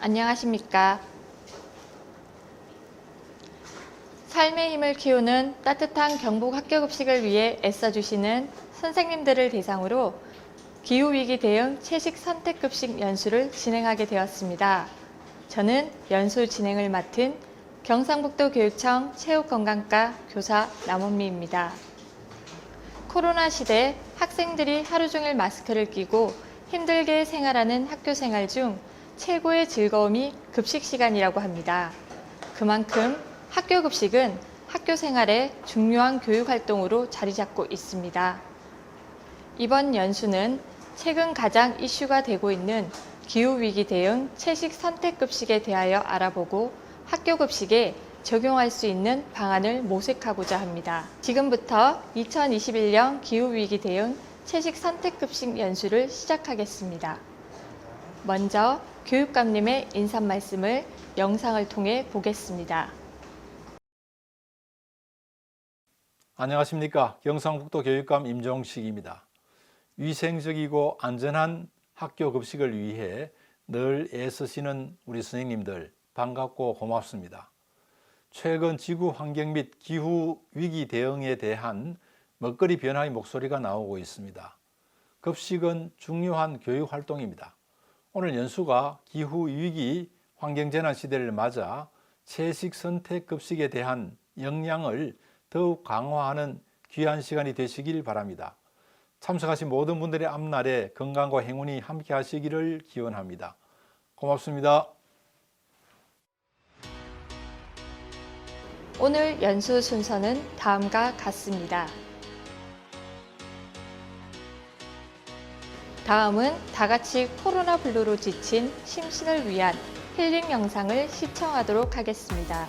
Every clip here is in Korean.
안녕하십니까. 삶의 힘을 키우는 따뜻한 경북 학교급식을 위해 애써주시는 선생님들을 대상으로 기후위기 대응 채식 선택급식 연수를 진행하게 되었습니다. 저는 연수 진행을 맡은 경상북도 교육청 체육건강과 교사 남원미입니다. 코로나 시대 학생들이 하루 종일 마스크를 끼고 힘들게 생활하는 학교 생활 중 최고의 즐거움이 급식 시간이라고 합니다. 그만큼 학교 급식은 학교 생활의 중요한 교육 활동으로 자리 잡고 있습니다. 이번 연수는 최근 가장 이슈가 되고 있는 기후위기 대응 채식 선택급식에 대하여 알아보고 학교 급식에 적용할 수 있는 방안을 모색하고자 합니다. 지금부터 2021년 기후위기 대응 채식 선택급식 연수를 시작하겠습니다. 먼저 교육감님의 인사 말씀을 영상을 통해 보겠습니다. 안녕하십니까. 경상북도 교육감 임종식입니다. 위생적이고 안전한 학교 급식을 위해 늘 애쓰시는 우리 선생님들 반갑고 고맙습니다. 최근 지구 환경 및 기후 위기 대응에 대한 먹거리 변화의 목소리가 나오고 있습니다. 급식은 중요한 교육 활동입니다. 오늘 연수가 기후 위기 환경 재난 시대를 맞아 채식 선택 급식에 대한 역량을 더욱 강화하는 귀한 시간이 되시길 바랍니다. 참석하신 모든 분들의 앞날에 건강과 행운이 함께 하시기를 기원합니다. 고맙습니다. 오늘 연수 순서는 다음과 같습니다. 다음은 다같이 코로나 블루로 지친 심신을 위한 힐링 영상을 시청하도록 하겠습니다.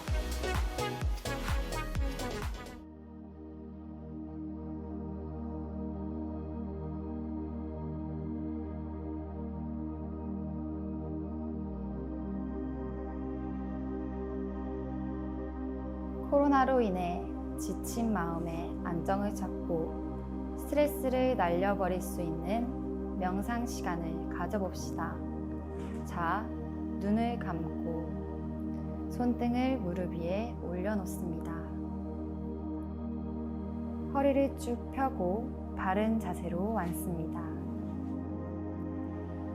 코로나로 인해 지친 마음에 안정을 찾고 스트레스를 날려버릴 수 있는 명상 시간을 가져봅시다. 자, 눈을 감고 손등을 무릎 위에 올려놓습니다. 허리를 쭉 펴고 바른 자세로 앉습니다.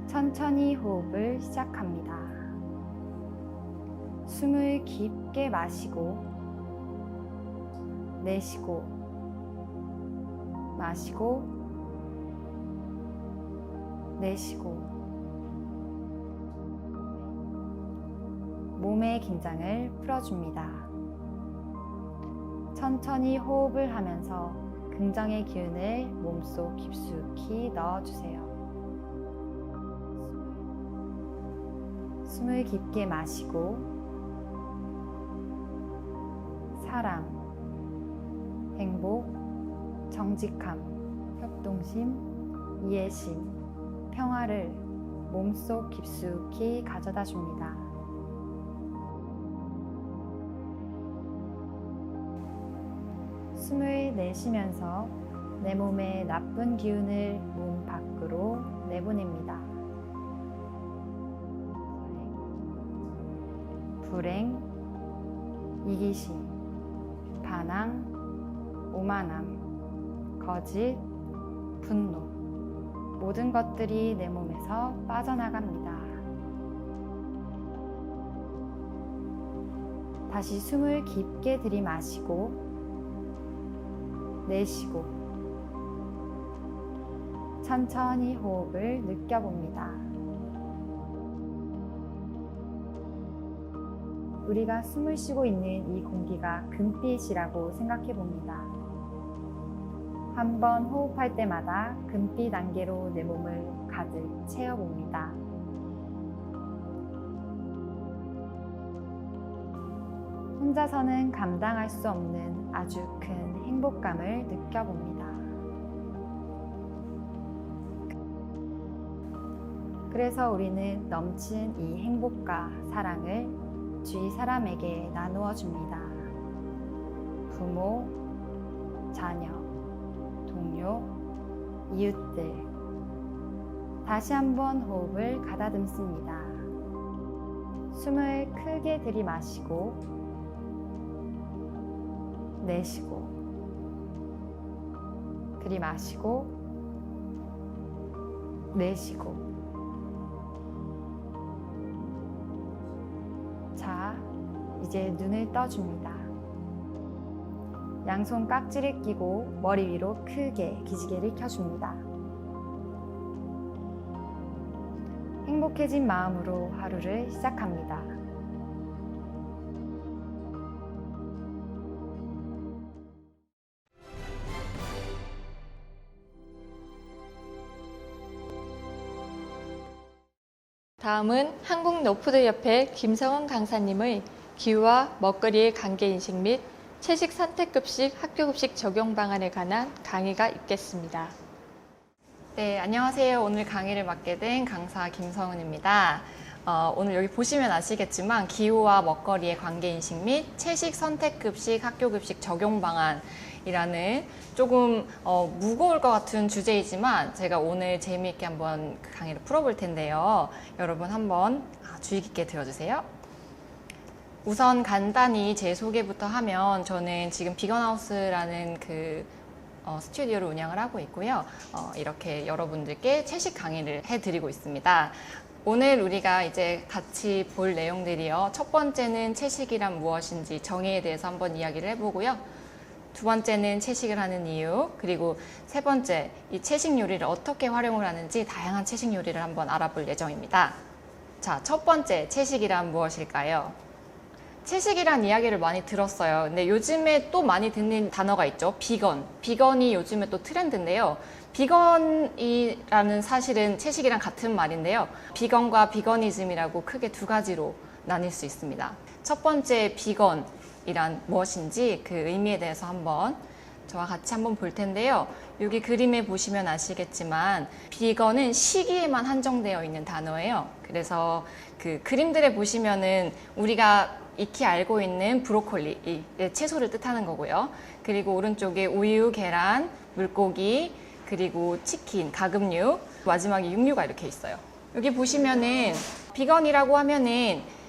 천천히 호흡을 시작합니다. 숨을 깊게 마시고 내쉬고 마시고 내쉬고 몸의 긴장을 풀어줍니다. 천천히 호흡을 하면서 긍정의 기운을 몸속 깊숙이 넣어주세요. 숨을 깊게 마시고 사랑, 행복, 정직함, 협동심, 이해심, 평화를 몸속 깊숙이 가져다 줍니다. 숨을 내쉬면서 내 몸의 나쁜 기운을 몸 밖으로 내보냅니다. 불행, 이기심, 반항, 오만함, 거짓, 분노, 모든 것들이 내 몸에서 빠져나갑니다. 다시 숨을 깊게 들이마시고 내쉬고 천천히 호흡을 느껴봅니다. 우리가 숨을 쉬고 있는 이 공기가 금빛이라고 생각해 봅니다. 한번 호흡할 때마다 금빛 안개로 내 몸을 가득 채워봅니다. 혼자서는 감당할 수 없는 아주 큰 행복감을 느껴봅니다. 그래서 우리는 넘친 이 행복과 사랑을 주위 사람에게 나누어 줍니다. 부모, 자녀, 동료, 이웃들. 다시 한번 호흡을 가다듬습니다. 숨을 크게 들이마시고 내쉬고 들이마시고 내쉬고. 자, 이제 눈을 떠줍니다. 양손 깍지를 끼고 머리 위로 크게 기지개를 켜줍니다. 행복해진 마음으로 하루를 시작합니다. 다음은 한국노푸드협회 김성은 강사님의 기후와 먹거리의 관계인식 및 채식 선택급식 학교급식 적용 방안에 관한 강의가 있겠습니다. 네, 안녕하세요. 오늘 강의를 맡게 된 강사 김성은입니다. 오늘 여기 보시면 아시겠지만 기후와 먹거리의 관계인식 및 채식 선택급식 학교급식 적용 방안이라는 조금 무거울 것 같은 주제이지만 제가 오늘 재미있게 한번 그 강의를 풀어볼 텐데요. 여러분 한번 주의 깊게 들어주세요. 우선 간단히 제 소개부터 하면 저는 지금 비건하우스라는 스튜디오를 운영을 하고 있고요. 이렇게 여러분들께 채식 강의를 해드리고 있습니다. 오늘 우리가 이제 같이 볼 내용들이요. 첫 번째는 채식이란 무엇인지 정의에 대해서 한번 이야기를 해보고요. 두 번째는 채식을 하는 이유, 그리고 세 번째, 이 채식 요리를 어떻게 활용을 하는지 다양한 채식 요리를 한번 알아볼 예정입니다. 자, 첫 번째, 채식이란 무엇일까요? 채식이란 이야기를 많이 들었어요. 근데 요즘에 또 많이 듣는 단어가 있죠. 비건. 비건이 요즘에 또 트렌드인데요. 비건이라는 사실은 채식이랑 같은 말인데요. 비건과 비거니즘이라고 크게 두 가지로 나뉠 수 있습니다. 첫 번째 비건이란 무엇인지 그 의미에 대해서 한번 저와 같이 한번 볼 텐데요. 여기 그림에 보시면 아시겠지만 비건은 시기에만 한정되어 있는 단어예요. 그래서 그 그림들에 보시면은 우리가 익히 알고 있는 브로콜리, 채소를 뜻하는 거고요. 그리고 오른쪽에 우유, 계란, 물고기, 그리고 치킨, 가금류, 마지막에 육류가 이렇게 있어요. 여기 보시면은 비건이라고 하면은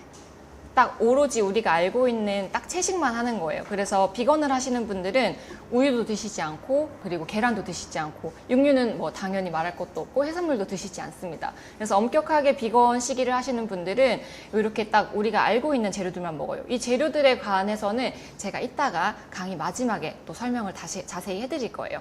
딱 오로지 우리가 알고 있는 딱 채식만 하는 거예요. 그래서 비건을 하시는 분들은 우유도 드시지 않고, 그리고 계란도 드시지 않고, 육류는 뭐 당연히 말할 것도 없고 해산물도 드시지 않습니다. 그래서 엄격하게 비건 시기를 하시는 분들은 이렇게 딱 우리가 알고 있는 재료들만 먹어요. 이 재료들에 관해서는 제가 이따가 강의 마지막에 또 설명을 다시 자세히 해드릴 거예요.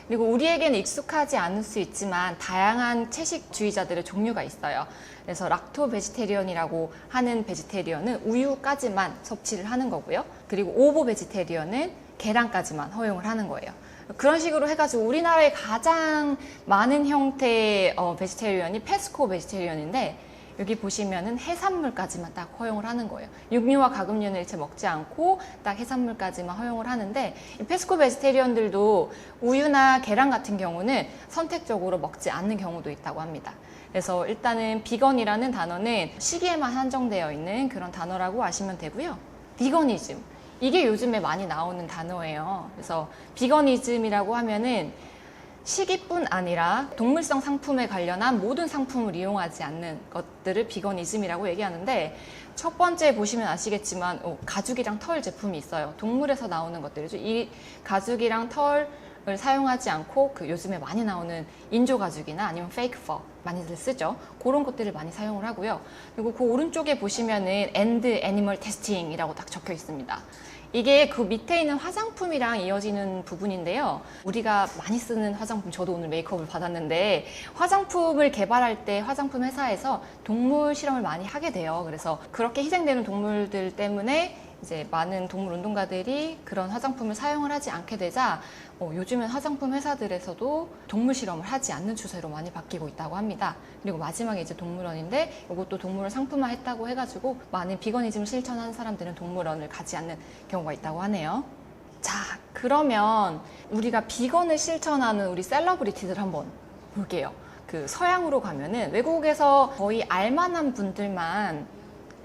그리고 우리에게는 익숙하지 않을 수 있지만 다양한 채식주의자들의 종류가 있어요. 그래서 락토 베지테리언이라고 하는 베지테리언은 우유까지만 섭취를 하는 거고요. 그리고 오보 베지테리언은 계란까지만 허용을 하는 거예요. 그런 식으로 해가지고 우리나라에 가장 많은 형태의 베지테리언이 페스코 베지테리언인데 여기 보시면은 해산물까지만 딱 허용을 하는 거예요. 육류와 가금류는 일체 먹지 않고 딱 해산물까지만 허용을 하는데 이 페스코 베지테리언들도 우유나 계란 같은 경우는 선택적으로 먹지 않는 경우도 있다고 합니다. 그래서 일단은 비건이라는 단어는 시기에만 한정되어 있는 그런 단어라고 아시면 되고요. 비거니즘, 이게 요즘에 많이 나오는 단어예요. 그래서 비거니즘이라고 하면은 시기뿐 아니라 동물성 상품에 관련한 모든 상품을 이용하지 않는 것들을 비거니즘이라고 얘기하는데 첫 번째 보시면 아시겠지만 가죽이랑 털 제품이 있어요. 동물에서 나오는 것들이죠. 이 가죽이랑 털을 사용하지 않고 요즘에 많이 나오는 인조 가죽이나 아니면 페이크 퍼 많이들 쓰죠. 그런 것들을 많이 사용을 하고요. 그리고 그 오른쪽에 보시면은 end animal testing이라고 딱 적혀 있습니다. 이게 그 밑에 있는 화장품이랑 이어지는 부분인데요. 우리가 많이 쓰는 화장품, 저도 오늘 메이크업을 받았는데 화장품을 개발할 때 화장품 회사에서 동물 실험을 많이 하게 돼요. 그래서 그렇게 희생되는 동물들 때문에 이제 많은 동물 운동가들이 그런 화장품을 사용을 하지 않게 되자 요즘엔 화장품 회사들에서도 동물 실험을 하지 않는 추세로 많이 바뀌고 있다고 합니다. 그리고 마지막에 이제 동물원인데 이것도 동물을 상품화했다고 해가지고 많은 비거니즘을 실천하는 사람들은 동물원을 가지 않는 경우가 있다고 하네요. 자, 그러면 우리가 비건을 실천하는 우리 셀러브리티들 한번 볼게요. 그 서양으로 가면은 외국에서 거의 알만한 분들만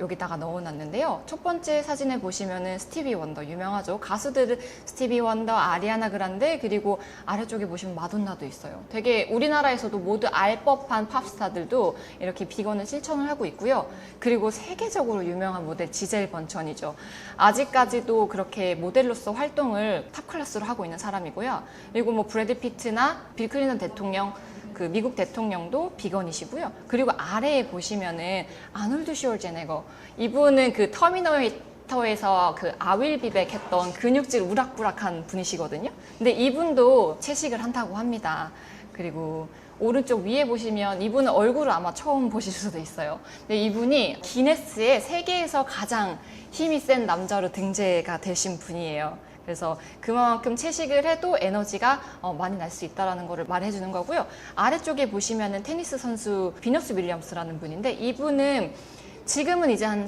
여기다가 넣어놨는데요. 첫 번째 사진에 보시면은 스티비 원더 유명하죠. 가수들은 스티비 원더, 아리아나 그란데, 그리고 아래쪽에 보시면 마돈나도 있어요. 되게 우리나라에서도 모두 알 법한 팝스타들도 이렇게 비건을 실천을 하고 있고요. 그리고 세계적으로 유명한 모델 지젤 번천이죠. 아직까지도 그렇게 모델로서 활동을 탑 클래스로 하고 있는 사람이고요. 그리고 뭐 브래드 피트나 빌 클린턴 대통령, 그 미국 대통령도 비건이시고요. 그리고 아래에 보시면은 아놀드 슈왈제네거, 이분은 그 터미네이터에서 그 아윌비백 했던 근육질 우락부락한 분이시거든요. 근데 이분도 채식을 한다고 합니다. 그리고 오른쪽 위에 보시면 이분은 얼굴을 아마 처음 보실 수도 있어요. 근데 이분이 기네스에 세계에서 가장 힘이 센 남자로 등재가 되신 분이에요. 그래서 그만큼 채식을 해도 에너지가 많이 날 수 있다는 거를 말해주는 거고요. 아래쪽에 보시면은 테니스 선수 비너스 윌리엄스라는 분인데, 이분은 지금은 이제 한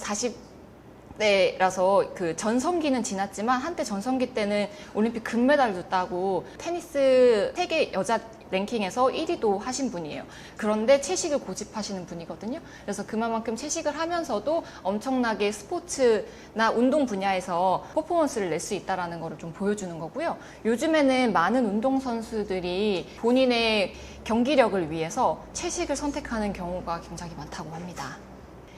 40대라서 그 전성기는 지났지만 한때 전성기 때는 올림픽 금메달도 따고 테니스 세계 여자 랭킹에서 1위도 하신 분이에요. 그런데 채식을 고집하시는 분이거든요. 그래서 그만큼 채식을 하면서도 엄청나게 스포츠나 운동 분야에서 퍼포먼스를 낼 수 있다는 것을 좀 보여주는 거고요. 요즘에는 많은 운동선수들이 본인의 경기력을 위해서 채식을 선택하는 경우가 굉장히 많다고 합니다.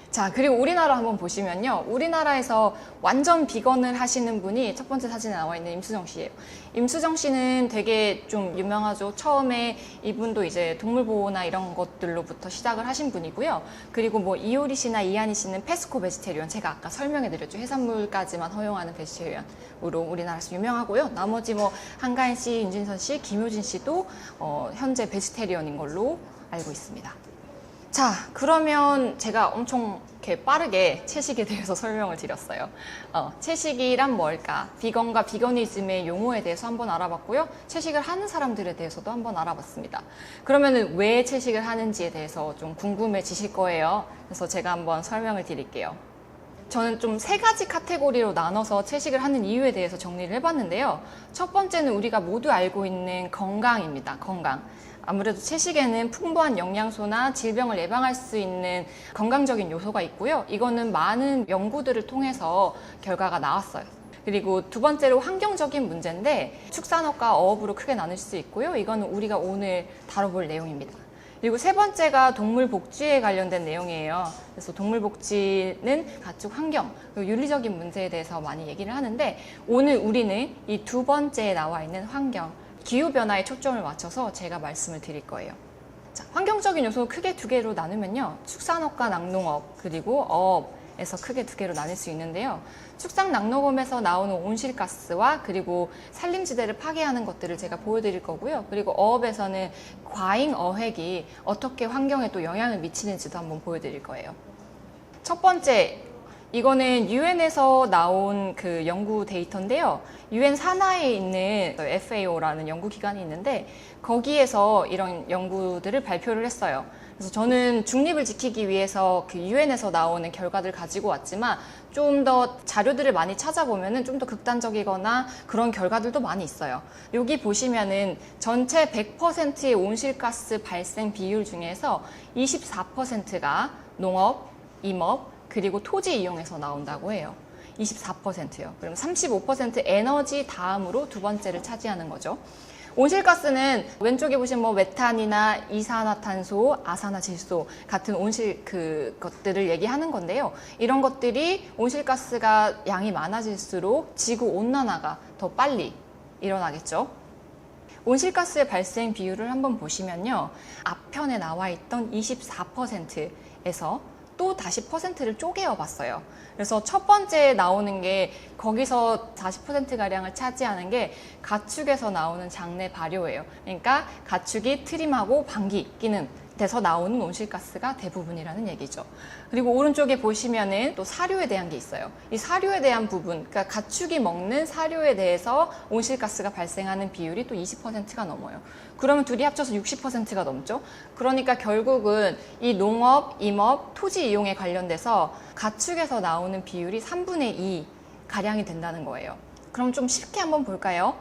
자, 그리고 우리나라 한번 보시면요. 우리나라에서 완전 비건을 하시는 분이 첫 번째 사진에 나와 있는 임수정 씨예요. 임수정 씨는 되게 좀 유명하죠. 처음에 이분도 이제 동물보호나 이런 것들로부터 시작을 하신 분이고요. 그리고 뭐 이효리 씨나 이한희 씨는 페스코 베지테리언, 제가 아까 설명해드렸죠. 해산물까지만 허용하는 베지테리언으로 우리나라에서 유명하고요. 나머지 뭐 한가인 씨, 윤진선 씨, 김효진 씨도 현재 베지테리언인 걸로 알고 있습니다. 자, 그러면 제가 엄청 이렇게 빠르게 채식에 대해서 설명을 드렸어요. 채식이란 뭘까? 비건과 비거니즘의 용어에 대해서 한번 알아봤고요. 채식을 하는 사람들에 대해서도 한번 알아봤습니다. 그러면 왜 채식을 하는지에 대해서 좀 궁금해지실 거예요. 그래서 제가 한번 설명을 드릴게요. 저는 좀 3가지 카테고리로 나눠서 채식을 하는 이유에 대해서 정리를 해봤는데요. 첫 번째는 우리가 모두 알고 있는 건강입니다. 건강. 아무래도 채식에는 풍부한 영양소나 질병을 예방할 수 있는 건강적인 요소가 있고요. 이거는 많은 연구들을 통해서 결과가 나왔어요. 그리고 두 번째로 환경적인 문제인데, 축산업과 어업으로 크게 나눌 수 있고요. 이거는 우리가 오늘 다뤄볼 내용입니다. 그리고 세 번째가 동물 복지에 관련된 내용이에요. 그래서 동물 복지는 가축 환경, 그리고 윤리적인 문제에 대해서 많이 얘기를 하는데, 오늘 우리는 이 두 번째에 나와 있는 환경, 기후변화에 초점을 맞춰서 제가 말씀을 드릴 거예요. 자, 환경적인 요소 크게 2개로 나누면요. 축산업과 낙농업, 그리고 어업에서 크게 2개로 나눌 수 있는데요. 축산 낙농업에서 나오는 온실가스와 그리고 산림지대를 파괴하는 것들을 제가 보여드릴 거고요. 그리고 어업에서는 과잉 어획이 어떻게 환경에 또 영향을 미치는지도 한번 보여드릴 거예요. 첫 번째, 이거는 유엔에서 나온 그 연구 데이터인데요. 유엔 산하에 있는 FAO라는 연구기관이 있는데, 거기에서 이런 연구들을 발표를 했어요. 그래서 저는 중립을 지키기 위해서 그 유엔에서 나오는 결과들을 가지고 왔지만, 좀 더 자료들을 많이 찾아보면은 좀 더 극단적이거나 그런 결과들도 많이 있어요. 여기 보시면은 전체 100%의 온실가스 발생 비율 중에서 24%가 농업, 임업, 그리고 토지 이용해서 나온다고 해요. 24%요. 그럼 35% 에너지 다음으로 두 번째를 차지하는 거죠. 온실가스는 왼쪽에 보시면 뭐 메탄이나 이산화탄소, 아산화질소 같은 온실 것들을 얘기하는 건데요. 이런 것들이 온실가스가 양이 많아질수록 지구 온난화가 더 빨리 일어나겠죠. 온실가스의 발생 비율을 한번 보시면요. 앞편에 나와 있던 24%에서 또 다시 퍼센트를 쪼개어 봤어요. 그래서 첫 번째 나오는 게, 거기서 40%가량을 차지하는 게 가축에서 나오는 장내 발효예요. 그러니까 가축이 트림하고 방귀 끼는 데서 나오는 온실가스가 대부분이라는 얘기죠. 그리고 오른쪽에 보시면은 또 사료에 대한 게 있어요. 이 사료에 대한 부분, 그러니까 가축이 먹는 사료에 대해서 온실가스가 발생하는 비율이 또 20%가 넘어요. 그러면 둘이 합쳐서 60%가 넘죠. 그러니까 결국은 이 농업, 임업, 토지 이용에 관련돼서 가축에서 나오는 비율이 3분의 2 가량이 된다는 거예요. 그럼 좀 쉽게 한번 볼까요?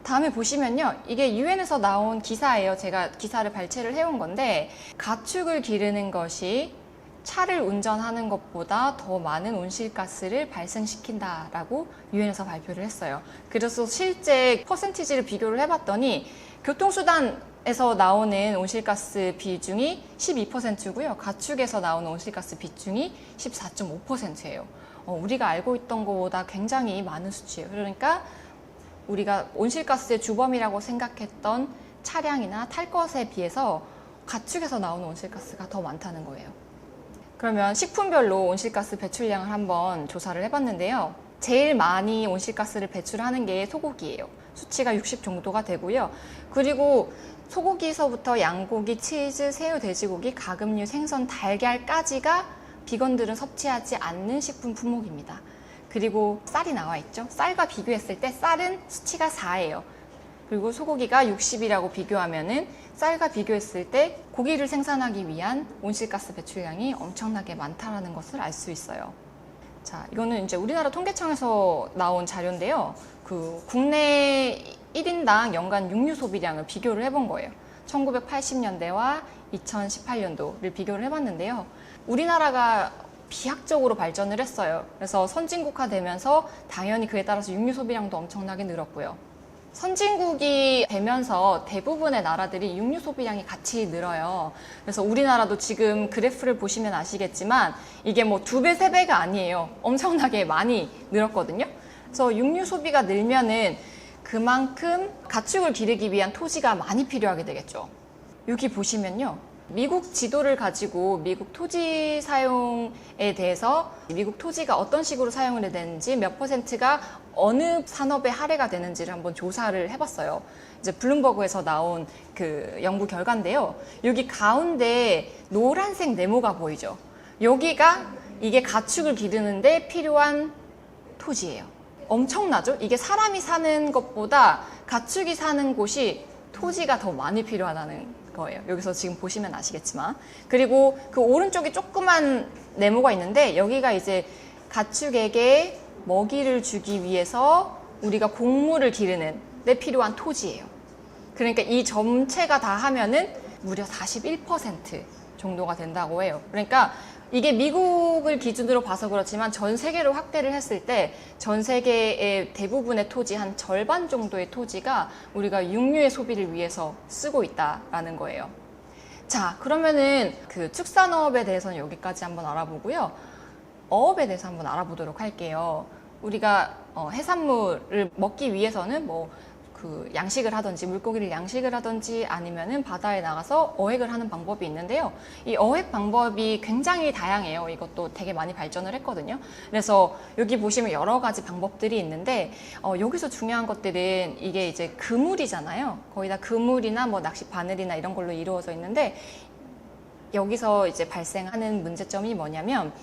다음에 보시면요. 이게 유엔에서 나온 기사예요. 제가 기사를 발췌를 해온 건데, 가축을 기르는 것이 차를 운전하는 것보다 더 많은 온실가스를 발생시킨다라고 유엔에서 발표를 했어요. 그래서 실제 퍼센티지를 비교를 해봤더니 교통수단에서 나오는 온실가스 비중이 12%고요. 가축에서 나오는 온실가스 비중이 14.5%예요. 우리가 알고 있던 것보다 굉장히 많은 수치예요. 그러니까 우리가 온실가스의 주범이라고 생각했던 차량이나 탈 것에 비해서 가축에서 나오는 온실가스가 더 많다는 거예요. 그러면 식품별로 온실가스 배출량을 한번 조사를 해봤는데요. 제일 많이 온실가스를 배출하는 게 소고기예요. 수치가 60 정도가 되고요. 그리고 소고기에서부터 양고기, 치즈, 새우, 돼지고기, 가금류, 생선, 달걀까지가 비건들은 섭취하지 않는 식품 품목입니다. 그리고 쌀이 나와 있죠. 쌀과 비교했을 때 쌀은 수치가 4예요. 그리고 소고기가 60이라고 비교하면은 쌀과 비교했을 때 고기를 생산하기 위한 온실가스 배출량이 엄청나게 많다라는 것을 알 수 있어요. 자, 이거는 이제 우리나라 통계청에서 나온 자료인데요. 국내 1인당 연간 육류 소비량을 비교를 해본 거예요. 1980년대와 2018년도를 비교를 해봤는데요. 우리나라가 비약적으로 발전을 했어요. 그래서 선진국화 되면서 당연히 그에 따라서 육류 소비량도 엄청나게 늘었고요. 선진국이 되면서 대부분의 나라들이 육류 소비량이 같이 늘어요. 그래서 우리나라도 지금 그래프를 보시면 아시겠지만 이게 뭐 2배, 3배가 아니에요. 엄청나게 많이 늘었거든요. 그래서 육류 소비가 늘면은 그만큼 가축을 기르기 위한 토지가 많이 필요하게 되겠죠. 여기 보시면요. 미국 지도를 가지고 미국 토지 사용에 대해서 미국 토지가 어떤 식으로 사용을 해야 되는지 몇 %가 어느 산업에 할애가 되는지를 한번 조사를 해봤어요. 이제 블룸버그에서 나온 그 연구 결과인데요. 여기 가운데 노란색 네모가 보이죠. 여기가 이게 가축을 기르는데 필요한 토지예요. 엄청나죠? 이게 사람이 사는 것보다 가축이 사는 곳이 토지가 더 많이 필요하다는 거예요. 여기서 지금 보시면 아시겠지만. 그리고 그 오른쪽에 조그만 네모가 있는데 여기가 이제 가축에게 먹이를 주기 위해서 우리가 곡물을 기르는 데 필요한 토지예요. 그러니까 이 전체가 다 하면은 무려 41% 정도가 된다고 해요. 그러니까 이게 미국을 기준으로 봐서 그렇지만 전 세계로 확대를 했을 때 전 세계의 대부분의 토지, 한 절반 정도의 토지가 우리가 육류의 소비를 위해서 쓰고 있다라는 거예요. 자, 그러면은 그 축산업에 대해서는 여기까지 한번 알아보고요. 어업에 대해서 한번 알아보도록 할게요. 우리가 해산물을 먹기 위해서는 양식을 하든지 물고기를 양식을 하든지 아니면은 바다에 나가서 어획을 하는 방법이 있는데요. 이 어획 방법이 굉장히 다양해요. 이것도 되게 많이 발전을 했거든요. 그래서 여기 보시면 여러 가지 방법들이 있는데 여기서 중요한 것들은 이게 이제 그물이잖아요. 거의 다 그물이나 낚시 바늘이나 이런 걸로 이루어져 있는데 여기서 이제 발생하는 문제점이 뭐냐면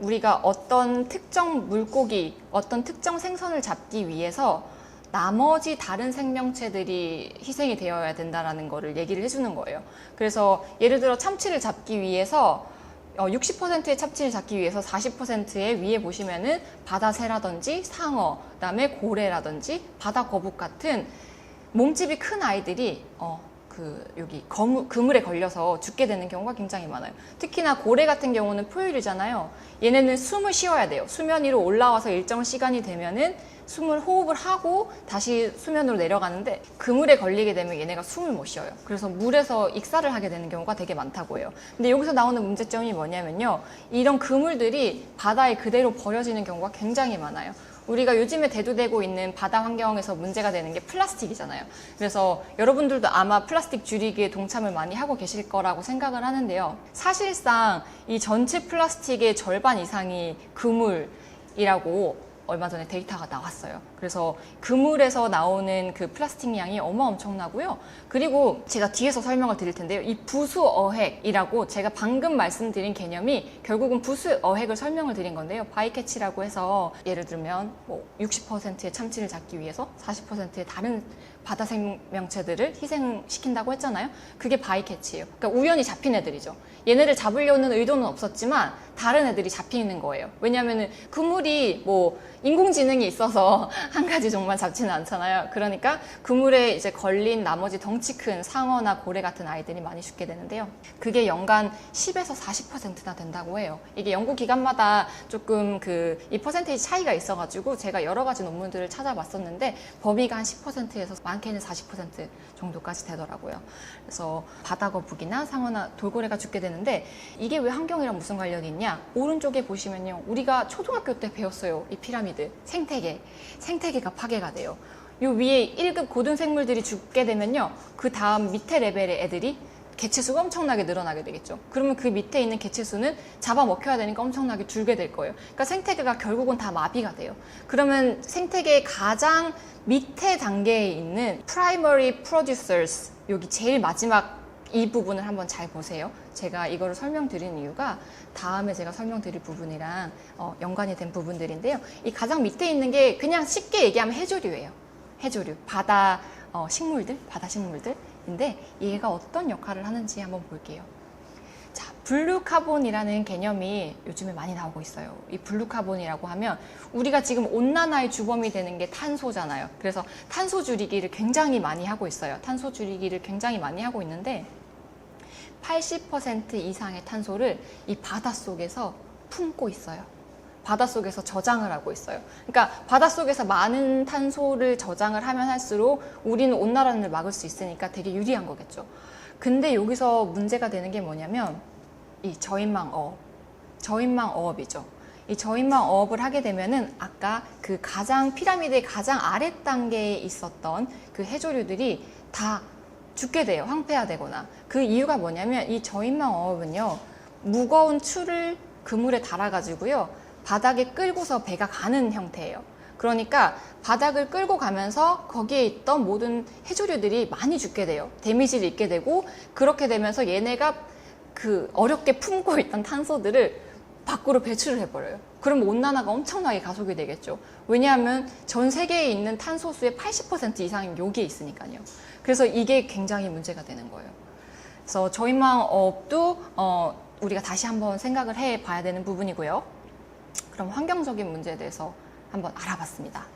우리가 어떤 특정 물고기, 어떤 특정 생선을 잡기 위해서 나머지 다른 생명체들이 희생이 되어야 된다라는 거를 얘기를 해주는 거예요. 그래서 예를 들어 참치를 잡기 위해서 60%의 참치를 잡기 위해서 40%의 위에 보시면은 바다새라든지 상어, 그다음에 고래라든지 바다 거북 같은 몸집이 큰 아이들이 여기 그물에 걸려서 죽게 되는 경우가 굉장히 많아요. 특히나 고래 같은 경우는 포유류잖아요. 얘네는 숨을 쉬어야 돼요. 수면 위로 올라와서 일정 시간이 되면은 숨을 호흡을 하고 다시 수면으로 내려가는데 그물에 걸리게 되면 얘네가 숨을 못 쉬어요. 그래서 물에서 익사를 하게 되는 경우가 되게 많다고 해요. 근데 여기서 나오는 문제점이 뭐냐면요. 이런 그물들이 바다에 그대로 버려지는 경우가 굉장히 많아요. 우리가 요즘에 대두되고 있는 바다 환경에서 문제가 되는 게 플라스틱이잖아요. 그래서 여러분들도 아마 플라스틱 줄이기에 동참을 많이 하고 계실 거라고 생각을 하는데요. 사실상 이 전체 플라스틱의 절반 이상이 그물이라고 얼마 전에 데이터가 나왔어요. 그래서 그물에서 나오는 그 플라스틱 양이 엄청나고요. 그리고 제가 뒤에서 설명을 드릴 텐데요. 이 부수어획이라고 제가 방금 말씀드린 개념이 결국은 부수어획을 설명을 드린 건데요. 바이캐치라고 해서 예를 들면 60%의 참치를 잡기 위해서 40%의 다른 바다 생명체들을 희생시킨다고 했잖아요. 그게 바이캐치예요. 그러니까 우연히 잡힌 애들이죠. 얘네를 잡으려는 의도는 없었지만 다른 애들이 잡히는 거예요. 왜냐하면 그물이 인공지능이 있어서 한 가지 종만 잡지는 않잖아요. 그러니까 그물에 이제 걸린 나머지 덩치 큰 상어나 고래 같은 아이들이 많이 죽게 되는데요. 그게 연간 10에서 40%나 된다고 해요. 이게 연구 기관마다 조금 이 퍼센테이지 차이가 있어가지고 제가 여러 가지 논문들을 찾아봤었는데 범위가 한 10%에서 많게는 40% 정도까지 되더라고요. 그래서 바다거북이나 상어나 돌고래가 죽게 되는데 이게 왜 환경이랑 무슨 관련이 있냐? 오른쪽에 보시면요. 우리가 초등학교 때 배웠어요. 이 피라미드. 생태계가 파괴가 돼요. 요 위에 1급 고등 생물들이 죽게 되면요. 그 다음 밑에 레벨의 애들이 개체수가 엄청나게 늘어나게 되겠죠. 그러면 그 밑에 있는 개체수는 잡아먹혀야 되니까 엄청나게 줄게 될 거예요. 그러니까 생태계가 결국은 다 마비가 돼요. 그러면 생태계의 가장 밑에 단계에 있는 primary producers, 여기 제일 마지막 이 부분을 한번 잘 보세요. 제가 이거를 설명드린 이유가 다음에 제가 설명드릴 부분이랑 연관이 된 부분들인데요. 이 가장 밑에 있는 게 그냥 쉽게 얘기하면 해조류예요. 해조류, 바다 식물들인데 얘가 어떤 역할을 하는지 한번 볼게요. 자, 블루카본이라는 개념이 요즘에 많이 나오고 있어요. 이 블루카본이라고 하면 우리가 지금 온난화의 주범이 되는 게 탄소잖아요. 그래서 탄소 줄이기를 굉장히 많이 하고 있어요. 탄소 줄이기를 굉장히 많이 하고 있는데 80% 이상의 탄소를 이 바닷속에서 품고 있어요. 바닷속에서 저장을 하고 있어요. 그러니까 바닷속에서 많은 탄소를 저장을 하면 할수록 우리는 온난화를 막을 수 있으니까 되게 유리한 거겠죠. 근데 여기서 문제가 되는 게 뭐냐면 이 저인망어업이죠. 이 저인망어업을 하게 되면은 아까 그 피라미드의 가장 아랫 단계에 있었던 그 해조류들이 다 죽게 돼요. 황폐화되거나. 그 이유가 뭐냐면 이 저인망어업은요. 무거운 추를 그물에 달아가지고요. 바닥에 끌고서 배가 가는 형태예요. 그러니까 바닥을 끌고 가면서 거기에 있던 모든 해조류들이 많이 죽게 돼요. 데미지를 입게 되고 그렇게 되면서 얘네가 어렵게 품고 있던 탄소들을 밖으로 배출을 해버려요. 그럼 온난화가 엄청나게 가속이 되겠죠. 왜냐하면 전 세계에 있는 탄소수의 80% 이상이 여기에 있으니까요. 그래서 이게 굉장히 문제가 되는 거예요. 그래서 저인망어업도 우리가 다시 한번 생각을 해봐야 되는 부분이고요. 그럼 환경적인 문제에 대해서 한번 알아봤습니다.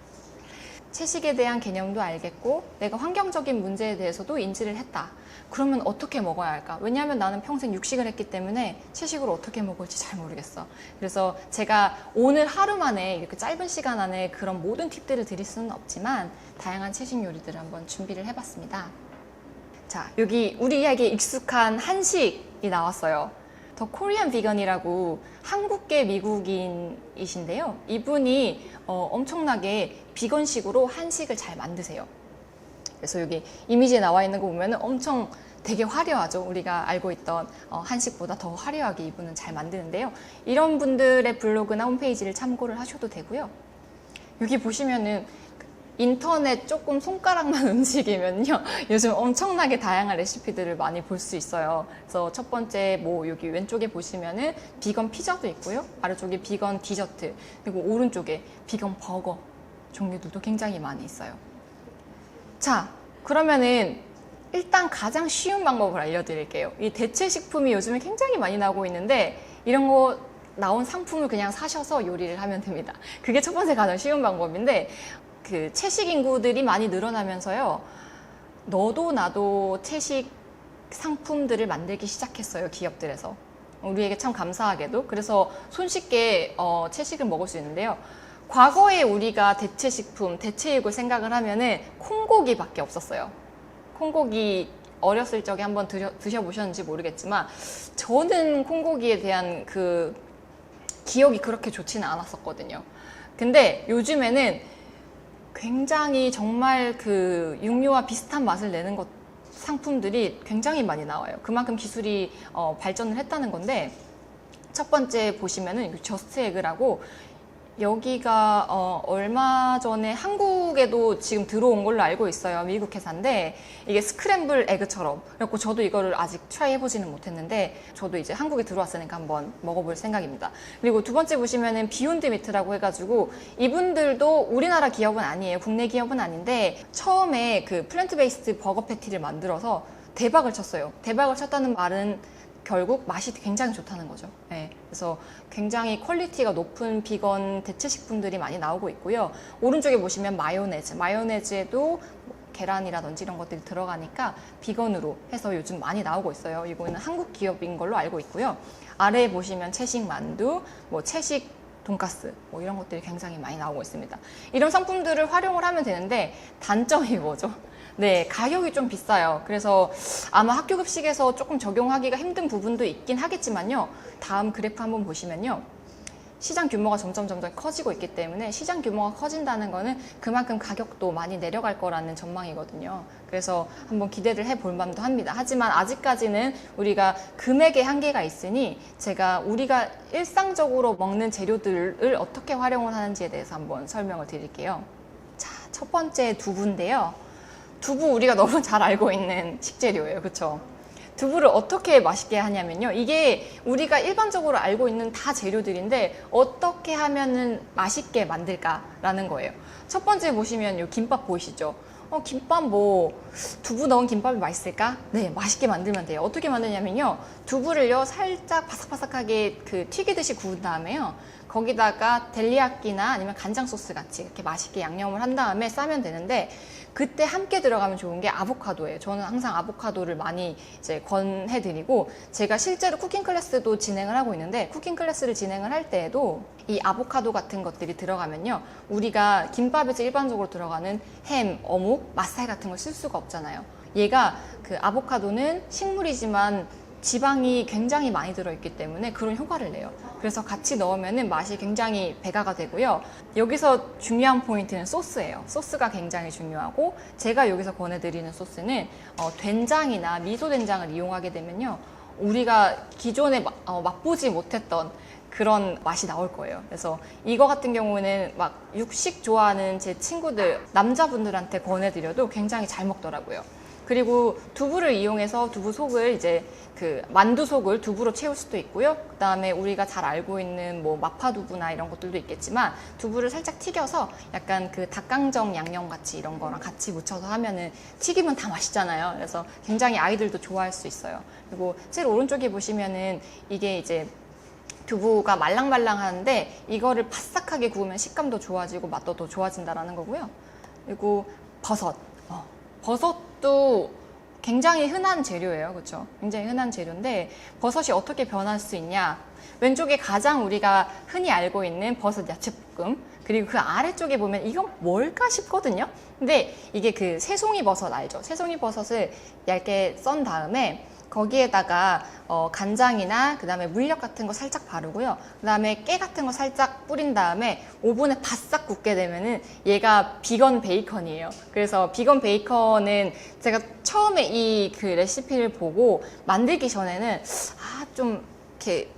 채식에 대한 개념도 알겠고 내가 환경적인 문제에 대해서도 인지를 했다. 그러면 어떻게 먹어야 할까? 왜냐하면 나는 평생 육식을 했기 때문에 채식으로 어떻게 먹을지 잘 모르겠어. 그래서 제가 오늘 하루 만에 이렇게 짧은 시간 안에 그런 모든 팁들을 드릴 수는 없지만 다양한 채식 요리들을 한번 준비를 해봤습니다. 자, 여기 우리에게 익숙한 한식이 나왔어요. 더 코리안 비건이라고 한국계 미국인이신데요. 이분이 엄청나게 비건식으로 한식을 잘 만드세요. 그래서 여기 이미지에 나와 있는 거 보면 엄청 되게 화려하죠. 우리가 알고 있던 한식보다 더 화려하게 이분은 잘 만드는데요. 이런 분들의 블로그나 홈페이지를 참고를 하셔도 되고요. 여기 보시면은 인터넷 조금 손가락만 움직이면요. 요즘 엄청나게 다양한 레시피들을 많이 볼 수 있어요. 그래서 첫 번째 여기 왼쪽에 보시면은 비건 피자도 있고요. 아래쪽에 비건 디저트, 그리고 오른쪽에 비건 버거 종류들도 굉장히 많이 있어요. 자, 그러면은 일단 가장 쉬운 방법을 알려드릴게요. 이 대체 식품이 요즘에 굉장히 많이 나오고 있는데 이런 거 나온 상품을 그냥 사셔서 요리를 하면 됩니다. 그게 첫 번째 가장 쉬운 방법인데 채식 인구들이 많이 늘어나면서요. 너도 나도 채식 상품들을 만들기 시작했어요. 기업들에서. 우리에게 참 감사하게도. 그래서 손쉽게 채식을 먹을 수 있는데요. 과거에 우리가 대체식품, 대체육을 생각을 하면은 콩고기밖에 없었어요. 콩고기 어렸을 적에 한번 드셔보셨는지 모르겠지만 저는 콩고기에 대한 기억이 그렇게 좋지는 않았었거든요. 근데 요즘에는 굉장히 정말 육류와 비슷한 맛을 내는 상품들이 굉장히 많이 나와요. 그만큼 기술이 발전을 했다는 건데 첫 번째 보시면은 저스트에그라고 여기가 얼마 전에 한국에도 지금 들어온 걸로 알고 있어요. 미국 회사인데 이게 스크램블 에그처럼. 그래서 저도 이거를 아직 트라이 해보지는 못했는데 저도 이제 한국에 들어왔으니까 한번 먹어볼 생각입니다. 그리고 두 번째 보시면은 비욘드 미트라고 해가지고 이분들도 우리나라 기업은 아니에요. 국내 기업은 아닌데 처음에 플랜트 베이스드 버거 패티를 만들어서 대박을 쳤어요. 대박을 쳤다는 말은 결국 맛이 굉장히 좋다는 거죠. 네, 그래서 굉장히 퀄리티가 높은 비건 대체식품들이 많이 나오고 있고요. 오른쪽에 보시면 마요네즈에도 계란이라든지 이런 것들이 들어가니까 비건으로 해서 요즘 많이 나오고 있어요. 이거는 한국 기업인 걸로 알고 있고요. 아래에 보시면 채식 만두, 뭐 채식 돈가스 뭐 이런 것들이 굉장히 많이 나오고 있습니다. 이런 상품들을 활용을 하면 되는데 단점이 뭐죠? 네, 가격이 좀 비싸요. 그래서 아마 학교 급식에서 조금 적용하기가 힘든 부분도 있긴 하겠지만요. 다음 그래프 한번 보시면요. 시장 규모가 점점 커지고 있기 때문에 시장 규모가 커진다는 거는 그만큼 가격도 많이 내려갈 거라는 전망이거든요. 그래서 한번 기대를 해볼 만도 합니다. 하지만 아직까지는 우리가 금액의 한계가 있으니 제가 우리가 일상적으로 먹는 재료들을 어떻게 활용을 하는지에 대해서 한번 설명을 드릴게요. 자, 첫 번째 두부인데요. 두부 우리가 너무 잘 알고 있는 식재료예요. 그렇죠? 두부를 어떻게 맛있게 하냐면요. 이게 우리가 일반적으로 알고 있는 다 재료들인데 어떻게 하면은 맛있게 만들까라는 거예요. 첫 번째 보시면 이 김밥 보이시죠? 김밥 뭐 두부 넣은 김밥이 맛있을까? 네, 맛있게 만들면 돼요. 어떻게 만드냐면요. 두부를요 살짝 바삭바삭하게 튀기듯이 구운 다음에요. 거기다가 델리야끼나 아니면 간장 소스 같이 이렇게 맛있게 양념을 한 다음에 싸면 되는데 그때 함께 들어가면 좋은 게 아보카도예요. 저는 항상 아보카도를 많이 이제 권해드리고 제가 실제로 쿠킹 클래스도 진행을 하고 있는데 쿠킹 클래스를 진행을 할 때에도 이 아보카도 같은 것들이 들어가면요. 우리가 김밥에서 일반적으로 들어가는 햄, 어묵, 맛살 같은 걸 쓸 수가 없잖아요. 얘가 아보카도는 식물이지만 지방이 굉장히 많이 들어있기 때문에 그런 효과를 내요. 그래서 같이 넣으면 맛이 굉장히 배가가 되고요. 여기서 중요한 포인트는 소스예요. 소스가 굉장히 중요하고 제가 여기서 권해드리는 소스는 된장이나 미소된장을 이용하게 되면요. 우리가 기존에 맛보지 못했던 그런 맛이 나올 거예요. 그래서 이거 같은 경우는 막 육식 좋아하는 제 친구들, 남자분들한테 권해드려도 굉장히 잘 먹더라고요. 그리고 두부를 이용해서 두부 속을 이제 만두 속을 두부로 채울 수도 있고요. 그 다음에 우리가 잘 알고 있는 뭐 마파두부나 이런 것들도 있겠지만 두부를 살짝 튀겨서 약간 닭강정 양념 같이 이런 거랑 같이 묻혀서 하면은 튀기면 다 맛있잖아요. 그래서 굉장히 아이들도 좋아할 수 있어요. 그리고 제일 오른쪽에 보시면은 이게 이제 두부가 말랑말랑한데 이거를 바싹하게 구우면 식감도 좋아지고 맛도 더 좋아진다라는 거고요. 그리고 버섯도 굉장히 흔한 재료예요. 그렇죠? 굉장히 흔한 재료인데 버섯이 어떻게 변할 수 있냐? 왼쪽에 가장 우리가 흔히 알고 있는 버섯 야채볶음, 그리고 그 아래쪽에 보면 이건 뭘까 싶거든요. 근데 이게 새송이 버섯 알죠? 새송이 버섯을 얇게 썬 다음에 거기에다가 간장이나 그 다음에 물엿 같은 거 살짝 바르고요. 그 다음에 깨 같은 거 살짝 뿌린 다음에 오븐에 바싹 굽게 되면은 얘가 비건 베이컨이에요. 그래서 비건 베이컨은 제가 처음에 이 레시피를 보고 만들기 전에는 좀 이렇게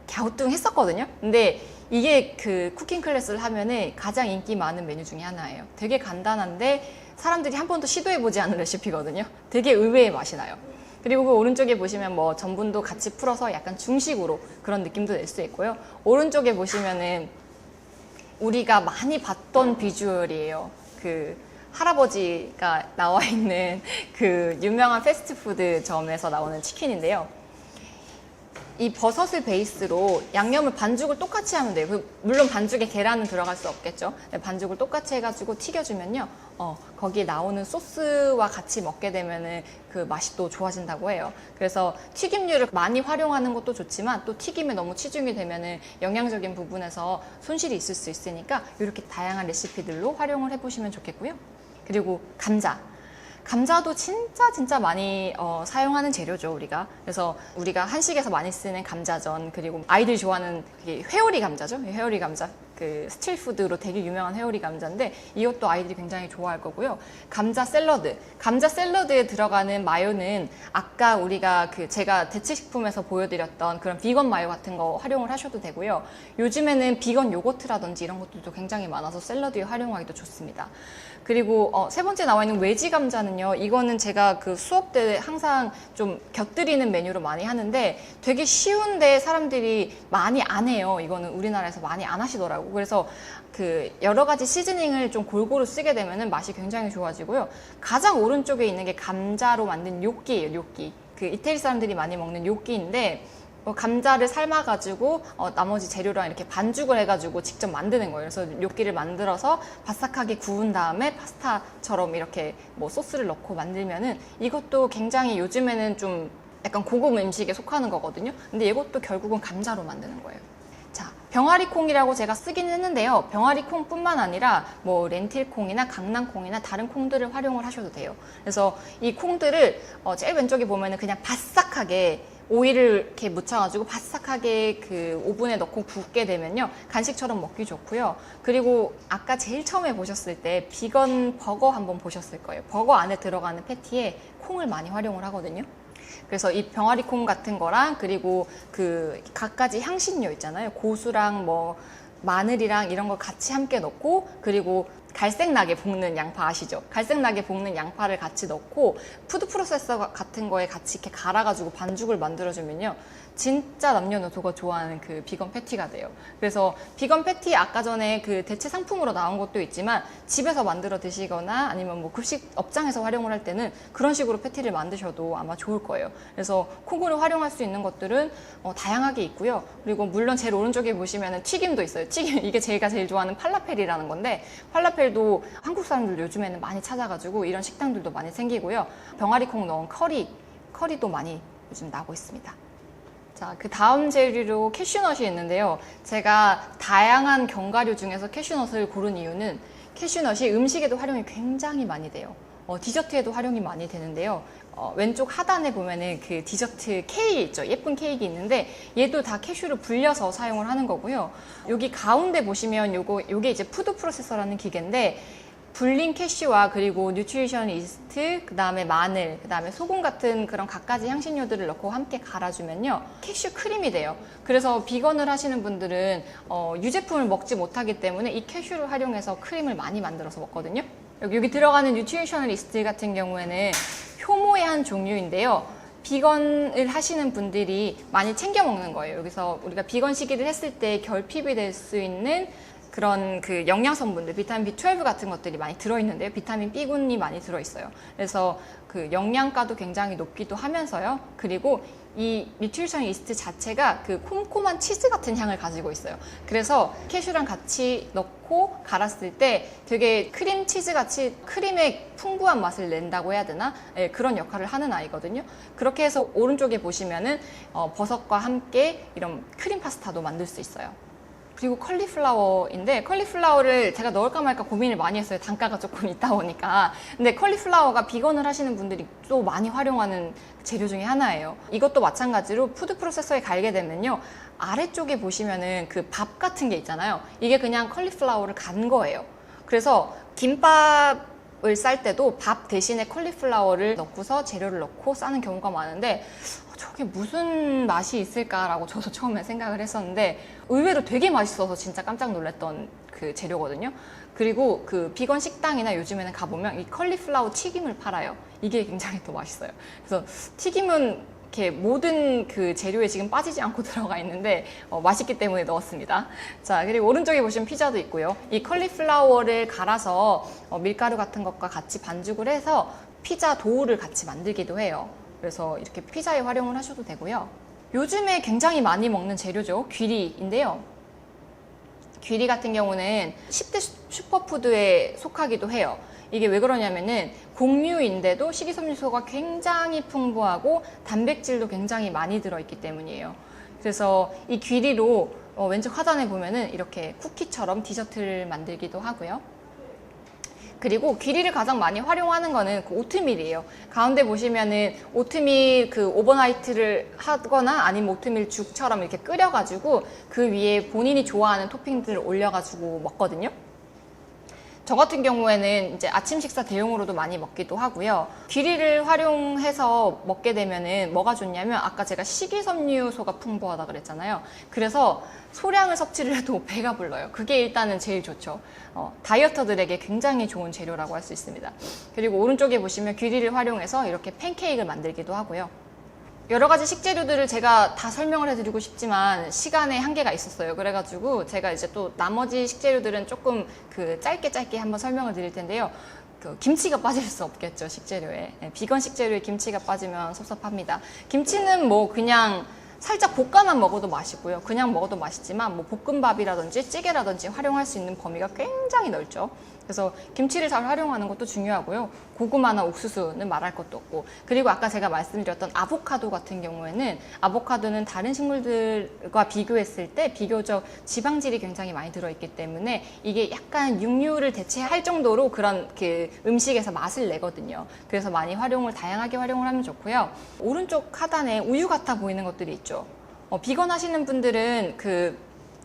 갸우뚱했었거든요. 근데 이게 쿠킹 클래스를 하면은 가장 인기 많은 메뉴 중에 하나예요. 되게 간단한데 사람들이 한 번도 시도해보지 않은 레시피거든요. 되게 의외의 맛이 나요. 그리고 그 오른쪽에 보시면 뭐 전분도 같이 풀어서 약간 중식으로 그런 느낌도 낼 수 있고요. 오른쪽에 보시면은 우리가 많이 봤던 비주얼이에요. 할아버지가 나와 있는 유명한 패스트푸드점에서 나오는 치킨인데요. 이 버섯을 베이스로 양념을 반죽을 똑같이 하면 돼요. 물론 반죽에 계란은 들어갈 수 없겠죠. 반죽을 똑같이 해가지고 튀겨주면요. 거기에 나오는 소스와 같이 먹게 되면은 맛이 또 좋아진다고 해요. 그래서 튀김류를 많이 활용하는 것도 좋지만 또 튀김에 너무 치중이 되면은 영양적인 부분에서 손실이 있을 수 있으니까 이렇게 다양한 레시피들로 활용을 해보시면 좋겠고요. 그리고 감자도 진짜 많이 사용하는 재료죠, 우리가. 그래서 우리가 한식에서 많이 쓰는 감자전, 그리고 아이들이 좋아하는 회오리 감자죠. 회오리 감자. 스트리트푸드로 되게 유명한 회오리 감자인데 이것도 아이들이 굉장히 좋아할 거고요. 감자 샐러드. 감자 샐러드에 들어가는 마요는 아까 우리가 제가 대체식품에서 보여드렸던 그런 비건 마요 같은 거 활용을 하셔도 되고요. 요즘에는 비건 요거트라든지 이런 것들도 굉장히 많아서 샐러드에 활용하기도 좋습니다. 그리고 세 번째 나와 있는 외지 감자는요. 이거는 제가 수업 때 항상 좀 곁들이는 메뉴로 많이 하는데 되게 쉬운데 사람들이 많이 안 해요. 이거는 우리나라에서 많이 안 하시더라고요. 그래서 여러 가지 시즈닝을 좀 골고루 쓰게 되면은 맛이 굉장히 좋아지고요. 가장 오른쪽에 있는 게 감자로 만든 뇨끼예요, 뇨끼. 그 이태리 사람들이 많이 먹는 요끼인데 감자를 삶아가지고 나머지 재료랑 이렇게 반죽을 해가지고 직접 만드는 거예요. 그래서 요끼를 만들어서 바삭하게 구운 다음에 파스타처럼 이렇게 뭐 소스를 넣고 만들면은 이것도 굉장히 요즘에는 좀 약간 고급 음식에 속하는 거거든요. 근데 이것도 결국은 감자로 만드는 거예요. 자, 병아리콩이라고 제가 쓰긴 했는데요. 병아리콩뿐만 아니라 뭐 렌틸콩이나 강낭콩이나 다른 콩들을 활용을 하셔도 돼요. 그래서 이 콩들을 제일 왼쪽에 보면은 그냥 바싹하게 오일을 이렇게 묻혀가지고 바싹하게 그 오븐에 넣고 굽게 되면요, 간식처럼 먹기 좋고요. 그리고 아까 제일 처음에 보셨을 때 비건 버거 한번 보셨을 거예요. 버거 안에 들어가는 패티에 콩을 많이 활용을 하거든요. 그래서 이 병아리콩 같은 거랑 그리고 그 갖가지 향신료 있잖아요. 고수랑 뭐 마늘이랑 이런 거 같이 함께 넣고, 그리고 갈색나게 볶는 양파 아시죠? 갈색나게 볶는 양파를 같이 넣고 푸드 프로세서 같은 거에 같이 이렇게 갈아가지고 반죽을 만들어주면요, 진짜 남녀노소가 좋아하는 그 비건 패티가 돼요. 그래서 비건 패티 아까 전에 그 대체 상품으로 나온 것도 있지만 집에서 만들어 드시거나 아니면 뭐 급식 업장에서 활용을 할 때는 그런 식으로 패티를 만드셔도 아마 좋을 거예요. 그래서 콩으로 활용할 수 있는 것들은 다양하게 있고요. 그리고 물론 제일 오른쪽에 보시면 튀김도 있어요. 튀김, 이게 제가 제일 좋아하는 팔라펠이라는 건데, 팔라펠도 한국 사람들 요즘에는 많이 찾아가지고 이런 식당들도 많이 생기고요. 병아리콩 넣은 커리도 많이 요즘 나오고 있습니다. 자, 그 다음 재료로 캐슈넛이 있는데요. 제가 다양한 견과류 중에서 캐슈넛을 고른 이유는 캐슈넛이 음식에도 활용이 굉장히 많이 돼요. 디저트에도 활용이 많이 되는데요. 왼쪽 하단에 보면은 그 디저트 케이크 있죠. 예쁜 케이크 있는데 얘도 다 캐슈를 불려서 사용을 하는 거고요. 여기 가운데 보시면 요게 이제 푸드 프로세서라는 기계인데, 불린 캐슈와 그리고 뉴트리션 이스트, 그 다음에 마늘, 그 다음에 소금 같은 그런 갖가지 향신료들을 넣고 함께 갈아주면요, 캐슈 크림이 돼요. 그래서 비건을 하시는 분들은 유제품을 먹지 못하기 때문에 이 캐슈를 활용해서 크림을 많이 만들어서 먹거든요. 여기 들어가는 뉴트리션 이스트 같은 경우에는 효모의 한 종류인데요. 비건을 하시는 분들이 많이 챙겨 먹는 거예요. 여기서 우리가 비건 시기를 했을 때 결핍이 될 수 있는 그런 그 영양 성분들, 비타민 B12 같은 것들이 많이 들어있는데요. 비타민 B군이 많이 들어있어요. 그래서 그 영양가도 굉장히 높기도 하면서요. 그리고 이 뉴트리션 이스트 자체가 그 콤콤한 치즈 같은 향을 가지고 있어요. 그래서 캐슈랑 같이 넣고 갈았을 때 되게 크림 치즈 같이 크림의 풍부한 맛을 낸다고 해야 되나? 네, 그런 역할을 하는 아이거든요. 그렇게 해서 오른쪽에 보시면은 버섯과 함께 이런 크림 파스타도 만들 수 있어요. 그리고 컬리플라워인데, 컬리플라워를 제가 넣을까 말까 고민을 많이 했어요. 단가가 조금 있다 보니까. 근데 컬리플라워가 비건을 하시는 분들이 또 많이 활용하는 재료 중에 하나예요. 이것도 마찬가지로 푸드 프로세서에 갈게 되면요, 아래쪽에 보시면은 그 밥 같은 게 있잖아요. 이게 그냥 컬리플라워를 간 거예요. 그래서 김밥을 쌀 때도 밥 대신에 컬리플라워를 넣고서 재료를 넣고 싸는 경우가 많은데, 저게 무슨 맛이 있을까라고 저도 처음에 생각을 했었는데 의외로 되게 맛있어서 진짜 깜짝 놀랐던 그 재료거든요. 그리고 그 비건 식당이나 요즘에는 가보면 이 컬리플라워 튀김을 팔아요. 이게 굉장히 더 맛있어요. 그래서 튀김은 이렇게 모든 그 재료에 지금 빠지지 않고 들어가 있는데 맛있기 때문에 넣었습니다. 자, 그리고 오른쪽에 보시면 피자도 있고요. 이 컬리플라워를 갈아서 밀가루 같은 것과 같이 반죽을 해서 피자 도우를 같이 만들기도 해요. 그래서 이렇게 피자에 활용을 하셔도 되고요. 요즘에 굉장히 많이 먹는 재료죠. 귀리인데요. 귀리 같은 경우는 10대 슈퍼푸드에 속하기도 해요. 이게 왜 그러냐면은 곡류인데도 식이섬유소가 굉장히 풍부하고 단백질도 굉장히 많이 들어있기 때문이에요. 그래서 이 귀리로 왼쪽 하단에 보면은 이렇게 쿠키처럼 디저트를 만들기도 하고요. 그리고 귀리를 가장 많이 활용하는 거는 그 오트밀이에요. 가운데 보시면은 오트밀 그 오버나이트를 하거나 아니면 오트밀 죽처럼 이렇게 끓여가지고 그 위에 본인이 좋아하는 토핑들을 올려가지고 먹거든요. 저 같은 경우에는 이제 아침 식사 대용으로도 많이 먹기도 하고요. 귀리를 활용해서 먹게 되면은 뭐가 좋냐면, 아까 제가 식이섬유소가 풍부하다 그랬잖아요. 그래서 소량을 섭취를 해도 배가 불러요. 그게 일단은 제일 좋죠. 다이어터들에게 굉장히 좋은 재료라고 할 수 있습니다. 그리고 오른쪽에 보시면 귀리를 활용해서 이렇게 팬케이크를 만들기도 하고요. 여러 가지 식재료들을 제가 다 설명을 해드리고 싶지만 시간에 한계가 있었어요. 그래가지고 제가 이제 또 나머지 식재료들은 조금 그 짧게 한번 설명을 드릴 텐데요. 그 김치가 빠질 수 없겠죠, 식재료에. 네, 비건 식재료에 김치가 빠지면 섭섭합니다. 김치는 뭐 그냥 살짝 볶아만 먹어도 맛있고요. 그냥 먹어도 맛있지만 뭐 볶음밥이라든지 찌개라든지 활용할 수 있는 범위가 굉장히 넓죠. 그래서 김치를 잘 활용하는 것도 중요하고요. 고구마나 옥수수는 말할 것도 없고, 그리고 아까 제가 말씀드렸던 아보카도 같은 경우에는 아보카도는 다른 식물들과 비교했을 때 비교적 지방질이 굉장히 많이 들어있기 때문에 이게 약간 육류를 대체할 정도로 그런 그 음식에서 맛을 내거든요. 그래서 많이 다양하게 활용을 하면 좋고요. 오른쪽 하단에 우유 같아 보이는 것들이 있죠. 비건 하시는 분들은 그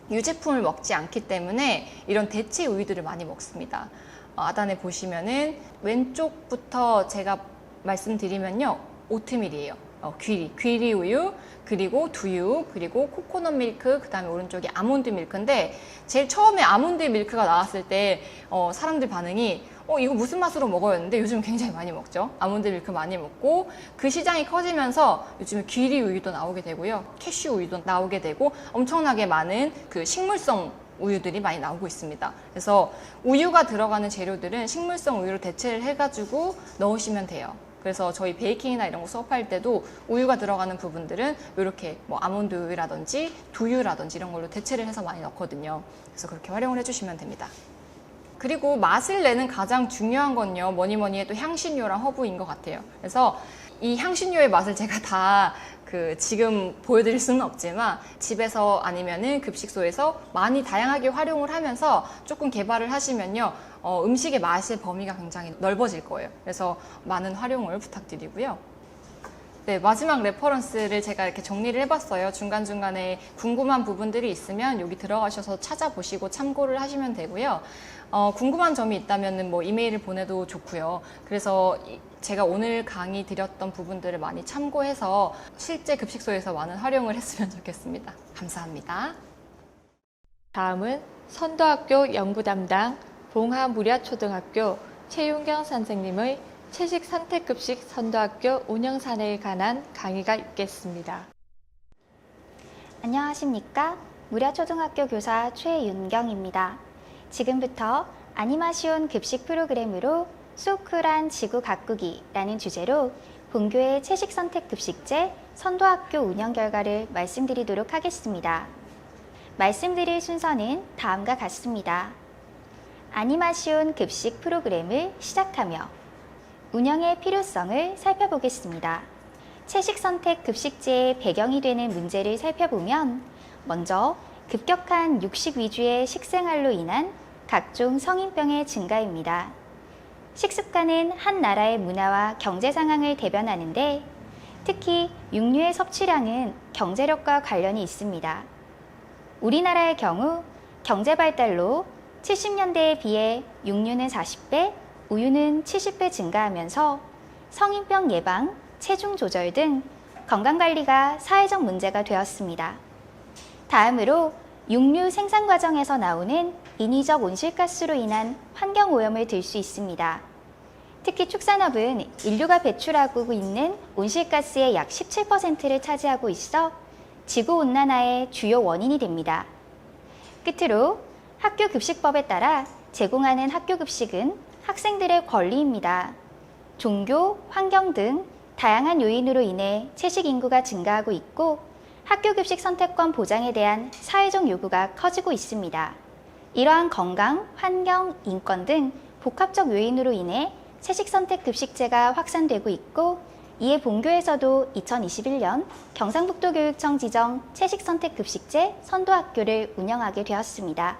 유제품을 먹지 않기 때문에 이런 대체 우유들을 많이 먹습니다. 하단에 보시면은 왼쪽부터 제가 말씀드리면요, 오트밀이에요. 귀리 우유, 그리고 두유, 그리고 코코넛 밀크, 그 다음에 오른쪽이 아몬드 밀크인데, 제일 처음에 아몬드 밀크가 나왔을 때 사람들 반응이 이거 무슨 맛으로 먹어였는데 요즘 굉장히 많이 먹죠. 아몬드 밀크 많이 먹고, 그 시장이 커지면서 요즘에 귀리 우유도 나오게 되고요, 캐슈 우유도 나오게 되고, 엄청나게 많은 그 식물성 우유들이 많이 나오고 있습니다. 그래서 우유가 들어가는 재료들은 식물성 우유를 대체를 해가지고 넣으시면 돼요. 그래서 저희 베이킹이나 이런 거 수업할 때도 우유가 들어가는 부분들은 이렇게 뭐 아몬드 우유라든지 두유라든지 이런 걸로 대체를 해서 많이 넣거든요. 그래서 그렇게 활용을 해주시면 됩니다. 그리고 맛을 내는 가장 중요한 건요, 뭐니 해도 향신료랑 허브인 것 같아요. 그래서 이 향신료의 맛을 제가 다 지금 보여드릴 수는 없지만 집에서 아니면은 급식소에서 많이 다양하게 활용을 하면서 조금 개발을 하시면요, 음식의 맛의 범위가 굉장히 넓어질 거예요. 그래서 많은 활용을 부탁드리고요. 네, 마지막 레퍼런스를 제가 이렇게 정리를 해봤어요. 중간중간에 궁금한 부분들이 있으면 여기 들어가셔서 찾아보시고 참고를 하시면 되고요. 궁금한 점이 있다면 뭐 이메일을 보내도 좋고요. 그래서 제가 오늘 강의 드렸던 부분들을 많이 참고해서 실제 급식소에서 많은 활용을 했으면 좋겠습니다. 감사합니다. 다음은 선도학교 연구 담당 봉하무랴초등학교 최윤경 선생님의 채식 선택급식 선도학교 운영 사례에 관한 강의가 있겠습니다. 안녕하십니까? 무랴초등학교 교사 최윤경입니다. 지금부터 아니마시온 급식 프로그램으로 소쿨한 지구 가꾸기라는 주제로 본교의 채식 선택 급식제 선도학교 운영 결과를 말씀드리도록 하겠습니다. 말씀드릴 순서는 다음과 같습니다. 아니마시온 급식 프로그램을 시작하며 운영의 필요성을 살펴보겠습니다. 채식 선택 급식제의 배경이 되는 문제를 살펴보면 먼저 급격한 육식 위주의 식생활로 인한 각종 성인병의 증가입니다. 식습관은 한 나라의 문화와 경제 상황을 대변하는데 특히 육류의 섭취량은 경제력과 관련이 있습니다. 우리나라의 경우 경제 발달로 70년대에 비해 육류는 40배, 우유는 70배 증가하면서 성인병 예방, 체중 조절 등 건강관리가 사회적 문제가 되었습니다. 다음으로 육류 생산 과정에서 나오는 인위적 온실가스로 인한 환경오염을 들 수 있습니다. 특히 축산업은 인류가 배출하고 있는 온실가스의 약 17%를 차지하고 있어 지구온난화의 주요 원인이 됩니다. 끝으로 학교급식법에 따라 제공하는 학교급식은 학생들의 권리입니다. 종교, 환경 등 다양한 요인으로 인해 채식 인구가 증가하고 있고 학교급식 선택권 보장에 대한 사회적 요구가 커지고 있습니다. 이러한 건강, 환경, 인권 등 복합적 요인으로 인해 채식 선택 급식제가 확산되고 있고 이에 본교에서도 2021년 경상북도 교육청 지정 채식 선택 급식제 선도학교를 운영하게 되었습니다.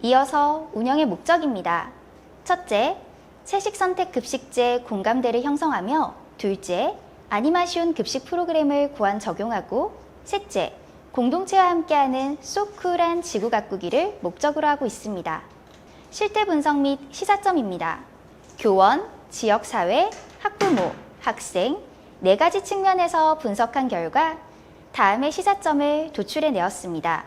이어서 운영의 목적입니다. 첫째, 채식 선택 급식제 공감대를 형성하며 둘째, 아니마시온 급식 프로그램을 고안 적용하고 셋째, 공동체와 함께하는 소쿨한 지구 가꾸기를 목적으로 하고 있습니다. 실태 분석 및 시사점입니다. 교원, 지역사회, 학부모, 학생 4가지 측면에서 분석한 결과 다음의 시사점을 도출해 내었습니다.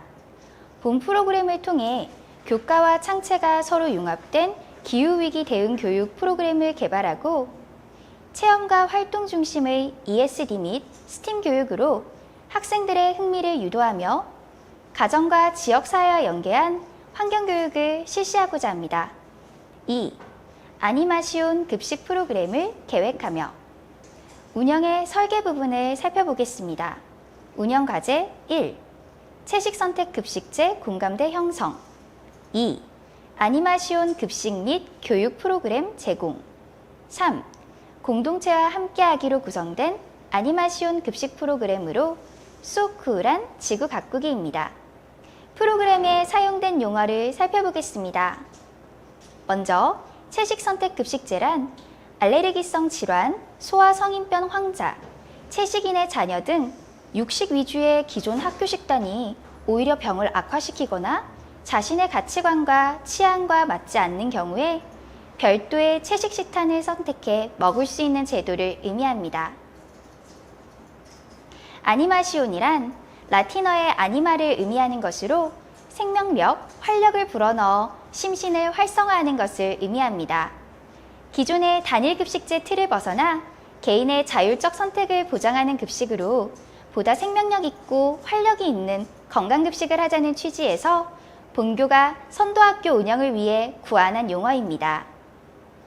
본 프로그램을 통해 교과와 창체가 서로 융합된 기후위기 대응 교육 프로그램을 개발하고 체험과 활동 중심의 ESD 및 STEAM 교육으로 학생들의 흥미를 유도하며 가정과 지역사회와 연계한 환경교육을 실시하고자 합니다. 2. 아니마시온 급식 프로그램을 계획하며 운영의 설계 부분을 살펴보겠습니다. 운영 과제 1. 채식 선택 급식제 공감대 형성. 2. 아니마시온 급식 및 교육 프로그램 제공. 3. 공동체와 함께하기로 구성된 아니마시온 급식 프로그램으로 소쿨한 지구 가꾸기입니다. 프로그램에 사용된 용어를 살펴보겠습니다. 먼저 채식 선택 급식제란 알레르기성 질환, 소아 성인병 환자, 채식인의 자녀 등 육식 위주의 기존 학교 식단이 오히려 병을 악화시키거나 자신의 가치관과 취향과 맞지 않는 경우에 별도의 채식 식단을 선택해 먹을 수 있는 제도를 의미합니다. 아니마시온이란 라틴어의 아니마를 의미하는 것으로 생명력, 활력을 불어넣어 심신을 활성화하는 것을 의미합니다. 기존의 단일 급식제 틀을 벗어나 개인의 자율적 선택을 보장하는 급식으로 보다 생명력 있고 활력이 있는 건강급식을 하자는 취지에서 본교가 선도학교 운영을 위해 구안한 용어입니다.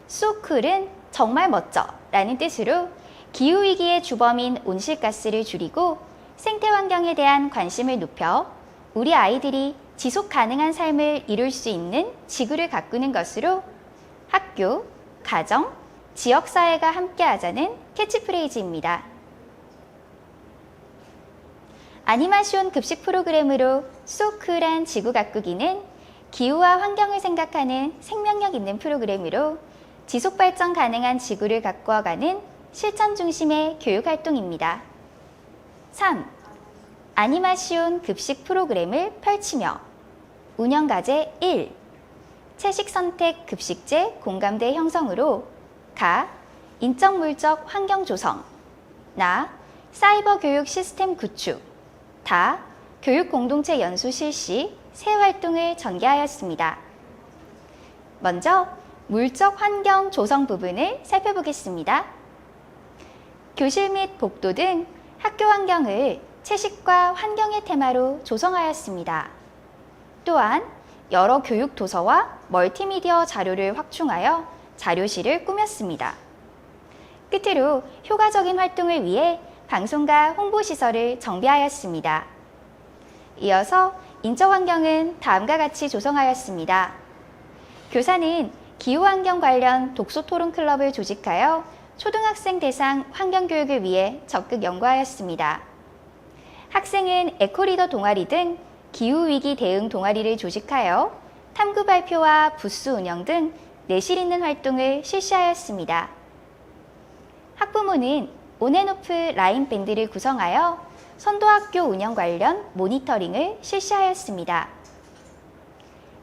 소쿨은 정말 멋져 라는 뜻으로 기후위기의 주범인 온실가스를 줄이고 생태환경에 대한 관심을 높여 우리 아이들이 지속 가능한 삶을 이룰 수 있는 지구를 가꾸는 것으로 학교, 가정, 지역사회가 함께하자는 캐치프레이즈입니다. 아니마시온 급식 프로그램으로 소쿨한 지구 가꾸기는 기후와 환경을 생각하는 생명력 있는 프로그램으로 지속발전 가능한 지구를 가꾸어가는 실천 중심의 교육활동입니다. 3. 아니마시온 급식 프로그램을 펼치며 운영과제 1. 채식 선택 급식제 공감대 형성으로 가. 인적 물적 환경 조성. 나. 사이버 교육 시스템 구축. 다. 교육 공동체 연수 실시 세 활동을 전개하였습니다. 먼저 물적 환경 조성 부분을 살펴보겠습니다. 교실 및 복도 등 학교 환경을 채식과 환경의 테마로 조성하였습니다. 또한 여러 교육 도서와 멀티미디어 자료를 확충하여 자료실을 꾸몄습니다. 끝으로 효과적인 활동을 위해 방송과 홍보시설을 정비하였습니다. 이어서 인적 환경은 다음과 같이 조성하였습니다. 교사는 기후환경 관련 독서 토론 클럽을 조직하여 초등학생 대상 환경교육을 위해 적극 연구하였습니다. 학생은 에코리더 동아리 등 기후위기 대응 동아리를 조직하여 탐구 발표와 부스 운영 등 내실 있는 활동을 실시하였습니다. 학부모는 온앤오프 라인 밴드를 구성하여 선도학교 운영 관련 모니터링을 실시하였습니다.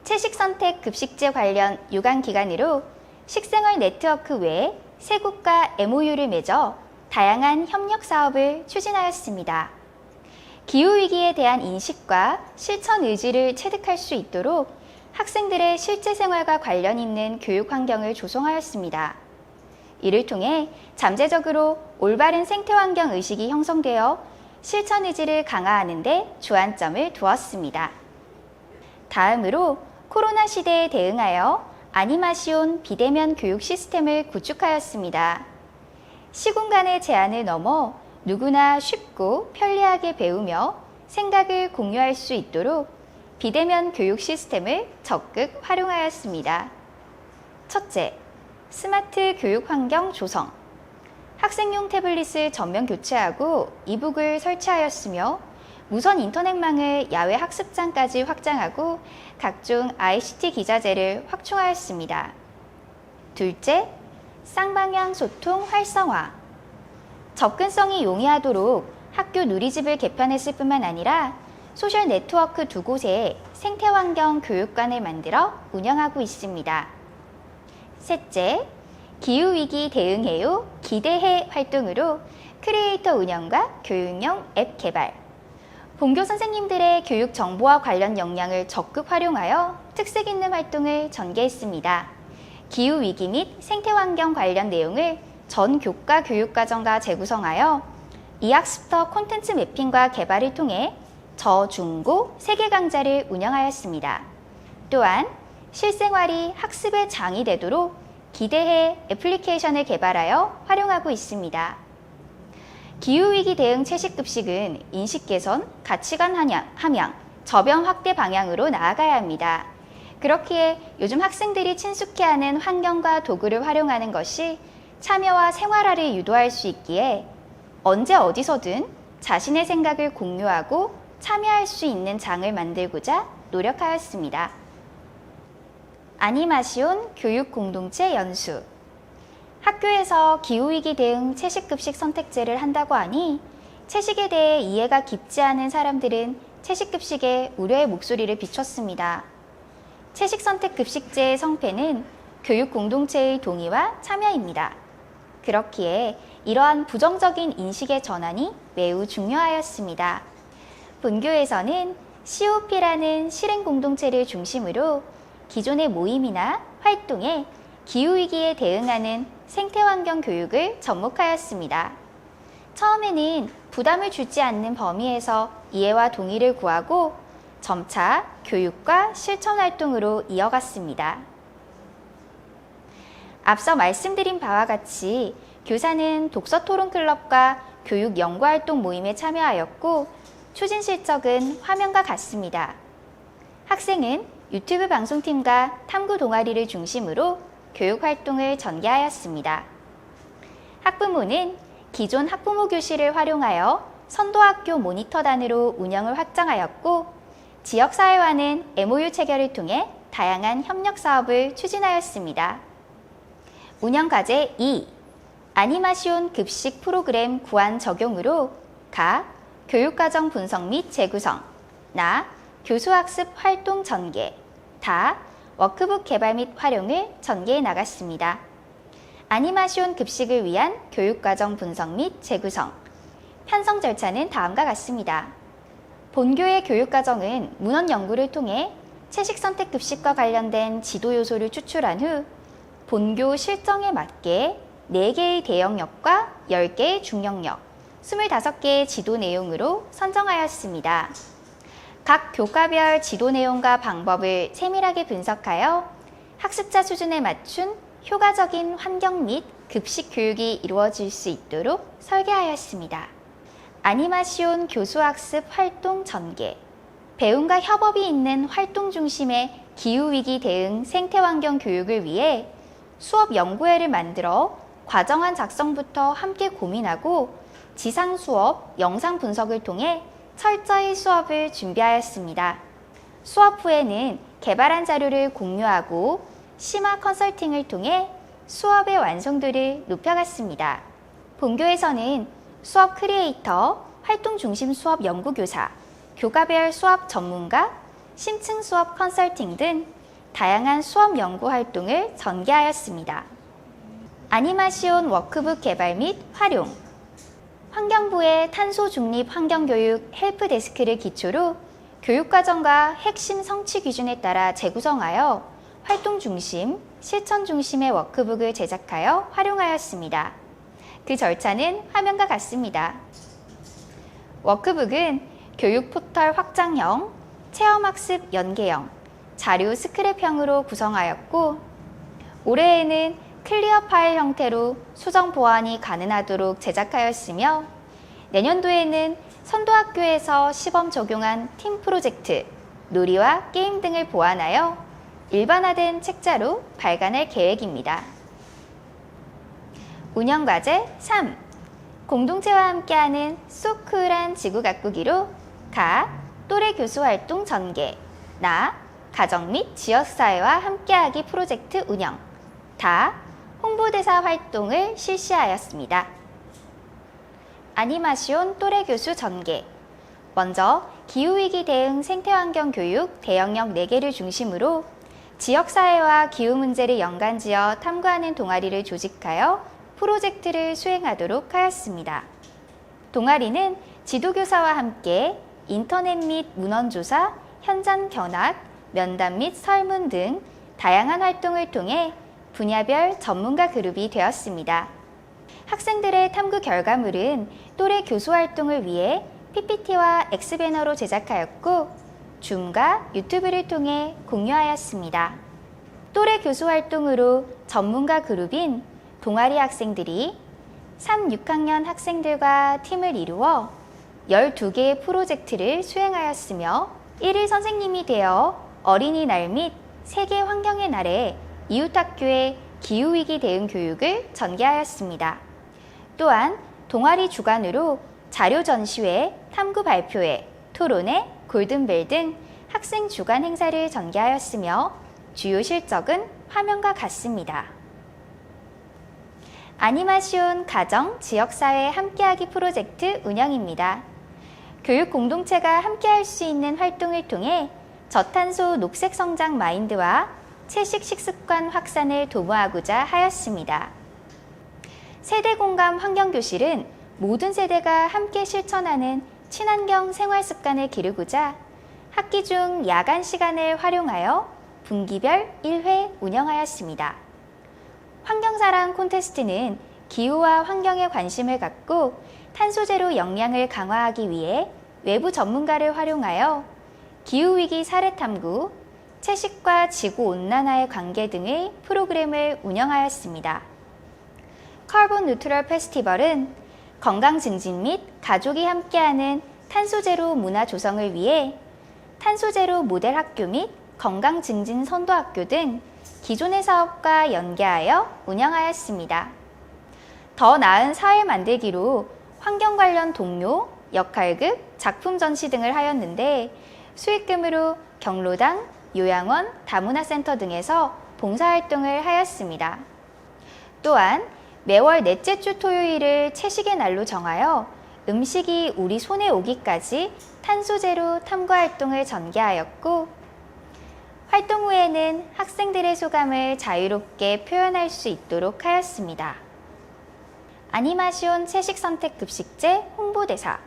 채식 선택 급식제 관련 유관 기관으로 식생활 네트워크 외에 세 곳과 MOU를 맺어 다양한 협력 사업을 추진하였습니다. 기후위기에 대한 인식과 실천 의지를 체득할 수 있도록 학생들의 실제 생활과 관련 있는 교육 환경을 조성하였습니다. 이를 통해 잠재적으로 올바른 생태환경 의식이 형성되어 실천 의지를 강화하는 데 주안점을 두었습니다. 다음으로 코로나 시대에 대응하여 아니마시온 비대면 교육 시스템을 구축하였습니다. 시공간의 제한을 넘어 누구나 쉽고 편리하게 배우며 생각을 공유할 수 있도록 비대면 교육 시스템을 적극 활용하였습니다. 첫째, 스마트 교육 환경 조성. 학생용 태블릿을 전면 교체하고 이북을 설치하였으며 무선 인터넷망을 야외 학습장까지 확장하고 각종 ICT 기자재를 확충하였습니다. 둘째, 쌍방향 소통 활성화. 접근성이 용이하도록 학교 누리집을 개편했을 뿐만 아니라 소셜 네트워크 두 곳에 생태환경 교육관을 만들어 운영하고 있습니다. 셋째, 기후위기 대응해요 기대해 활동으로 크리에이터 운영과 교육용 앱 개발. 본교 선생님들의 교육 정보와 관련 역량을 적극 활용하여 특색 있는 활동을 전개했습니다. 기후위기 및 생태환경 관련 내용을 전 교과 교육과정과 재구성하여 이학습터 콘텐츠 매핑과 개발을 통해 저, 중, 고 3개 강좌를 운영하였습니다. 또한 실생활이 학습의 장이 되도록 기대해 애플리케이션을 개발하여 활용하고 있습니다. 기후위기 대응 채식급식은 인식 개선, 가치관 함양, 저변 확대 방향으로 나아가야 합니다. 그렇기에 요즘 학생들이 친숙해하는 환경과 도구를 활용하는 것이 참여와 생활화를 유도할 수 있기에 언제 어디서든 자신의 생각을 공유하고 참여할 수 있는 장을 만들고자 노력하였습니다. 아니마시온 교육공동체 연수. 학교에서 기후위기 대응 채식급식 선택제를 한다고 하니 채식에 대해 이해가 깊지 않은 사람들은 채식급식에 우려의 목소리를 비췄습니다. 채식 선택 급식제의 성패는 교육공동체의 동의와 참여입니다. 그렇기에 이러한 부정적인 인식의 전환이 매우 중요하였습니다. 본교에서는 COP라는 실행공동체를 중심으로 기존의 모임이나 활동에 기후위기에 대응하는 생태환경 교육을 접목하였습니다. 처음에는 부담을 주지 않는 범위에서 이해와 동의를 구하고 점차 교육과 실천 활동으로 이어갔습니다. 앞서 말씀드린 바와 같이 교사는 독서 토론 클럽과 교육 연구 활동 모임에 참여하였고 추진 실적은 화면과 같습니다. 학생은 유튜브 방송팀과 탐구 동아리를 중심으로 교육 활동을 전개하였습니다. 학부모는 기존 학부모 교실을 활용하여 선도학교 모니터단으로 운영을 확장하였고 지역사회와는 MOU 체결을 통해 다양한 협력 사업을 추진하였습니다. 운영과제 2. 아니마시온 급식 프로그램 구안 적용으로 가. 교육과정 분석 및 재구성 나. 교수학습 활동 전개 다. 워크북 개발 및 활용을 전개해 나갔습니다. 아니마시온 급식을 위한 교육과정 분석 및 재구성 편성 절차는 다음과 같습니다. 본교의 교육과정은 문헌 연구를 통해 채식 선택 급식과 관련된 지도 요소를 추출한 후 본교 실정에 맞게 4개의 대영역과 10개의 중영역, 25개의 지도 내용으로 선정하였습니다. 각 교과별 지도 내용과 방법을 세밀하게 분석하여 학습자 수준에 맞춘 효과적인 환경 및 급식 교육이 이루어질 수 있도록 설계하였습니다. 아니마시온 교수학습 활동 전개. 배움과 협업이 있는 활동 중심의 기후위기 대응 생태환경 교육을 위해 수업 연구회를 만들어 과정안 작성부터 함께 고민하고 지상 수업 영상 분석을 통해 철저히 수업을 준비하였습니다. 수업 후에는 개발한 자료를 공유하고 심화 컨설팅을 통해 수업의 완성도를 높여갔습니다. 본교에서는 수업 크리에이터, 활동 중심 수업 연구교사, 교과별 수업 전문가, 심층 수업 컨설팅 등 다양한 수업 연구 활동을 전개하였습니다. 아니마시온 워크북 개발 및 활용. 환경부의 탄소 중립 환경교육 헬프데스크를 기초로 교육과정과 핵심 성취 기준에 따라 재구성하여 활동 중심, 실천 중심의 워크북을 제작하여 활용하였습니다. 그 절차는 화면과 같습니다. 워크북은 교육 포털 확장형, 체험학습 연계형, 자료 스크랩형으로 구성하였고 올해에는 클리어 파일 형태로 수정 보완이 가능하도록 제작하였으며 내년도에는 선도학교에서 시범 적용한 팀 프로젝트, 놀이와 게임 등을 보완하여 일반화된 책자로 발간할 계획입니다. 운영과제 3. 공동체와 함께하는 소쿨한 지구 가꾸기로 가. 또래 교수 활동 전개 나. 가정 및 지역사회와 함께하기 프로젝트 운영 다. 홍보대사 활동을 실시하였습니다. 아니마시온 또래 교수 전개. 먼저 기후위기 대응 생태환경 교육 대영역 4개를 중심으로 지역사회와 기후 문제를 연관지어 탐구하는 동아리를 조직하여 프로젝트를 수행하도록 하였습니다. 동아리는 지도교사와 함께 인터넷 및 문헌조사, 현장 견학, 면담 및 설문 등 다양한 활동을 통해 분야별 전문가 그룹이 되었습니다. 학생들의 탐구 결과물은 또래 교수 활동을 위해 PPT와 X배너로 제작하였고 줌과 유튜브를 통해 공유하였습니다. 또래 교수 활동으로 전문가 그룹인 동아리 학생들이 3, 6학년 학생들과 팀을 이루어 12개의 프로젝트를 수행하였으며 1일 선생님이 되어 어린이날 및 세계 환경의 날에 이웃학교의 기후위기 대응 교육을 전개하였습니다. 또한 동아리 주관으로 자료 전시회, 탐구 발표회, 토론회, 골든벨 등 학생 주관 행사를 전개하였으며 주요 실적은 화면과 같습니다. 아니마시온 가정, 지역사회 함께하기 프로젝트 운영입니다. 교육 공동체가 함께할 수 있는 활동을 통해 저탄소 녹색 성장 마인드와 채식 식습관 확산을 도모하고자 하였습니다. 세대 공감 환경교실은 모든 세대가 함께 실천하는 친환경 생활 습관을 기르고자 학기 중 야간 시간을 활용하여 분기별 1회 운영하였습니다. 환경사랑 콘테스트는 기후와 환경에 관심을 갖고 탄소제로 역량을 강화하기 위해 외부 전문가를 활용하여 기후위기 사례 탐구, 채식과 지구온난화의 관계 등의 프로그램을 운영하였습니다. 카본 뉴트럴 페스티벌은 건강 증진 및 가족이 함께하는 탄소제로 문화 조성을 위해 탄소제로 모델 학교 및 건강 증진 선도 학교 등 기존의 사업과 연계하여 운영하였습니다. 더 나은 사회 만들기로 환경 관련 동료, 역할극, 작품 전시 등을 하였는데 수익금으로 경로당, 요양원, 다문화센터 등에서 봉사활동을 하였습니다. 또한 매월 넷째 주 토요일을 채식의 날로 정하여 음식이 우리 손에 오기까지 탄소제로 탐구 활동을 전개하였고 활동 후에는 학생들의 소감을 자유롭게 표현할 수 있도록 하였습니다. 아니마시온 채식 선택 급식제 홍보대사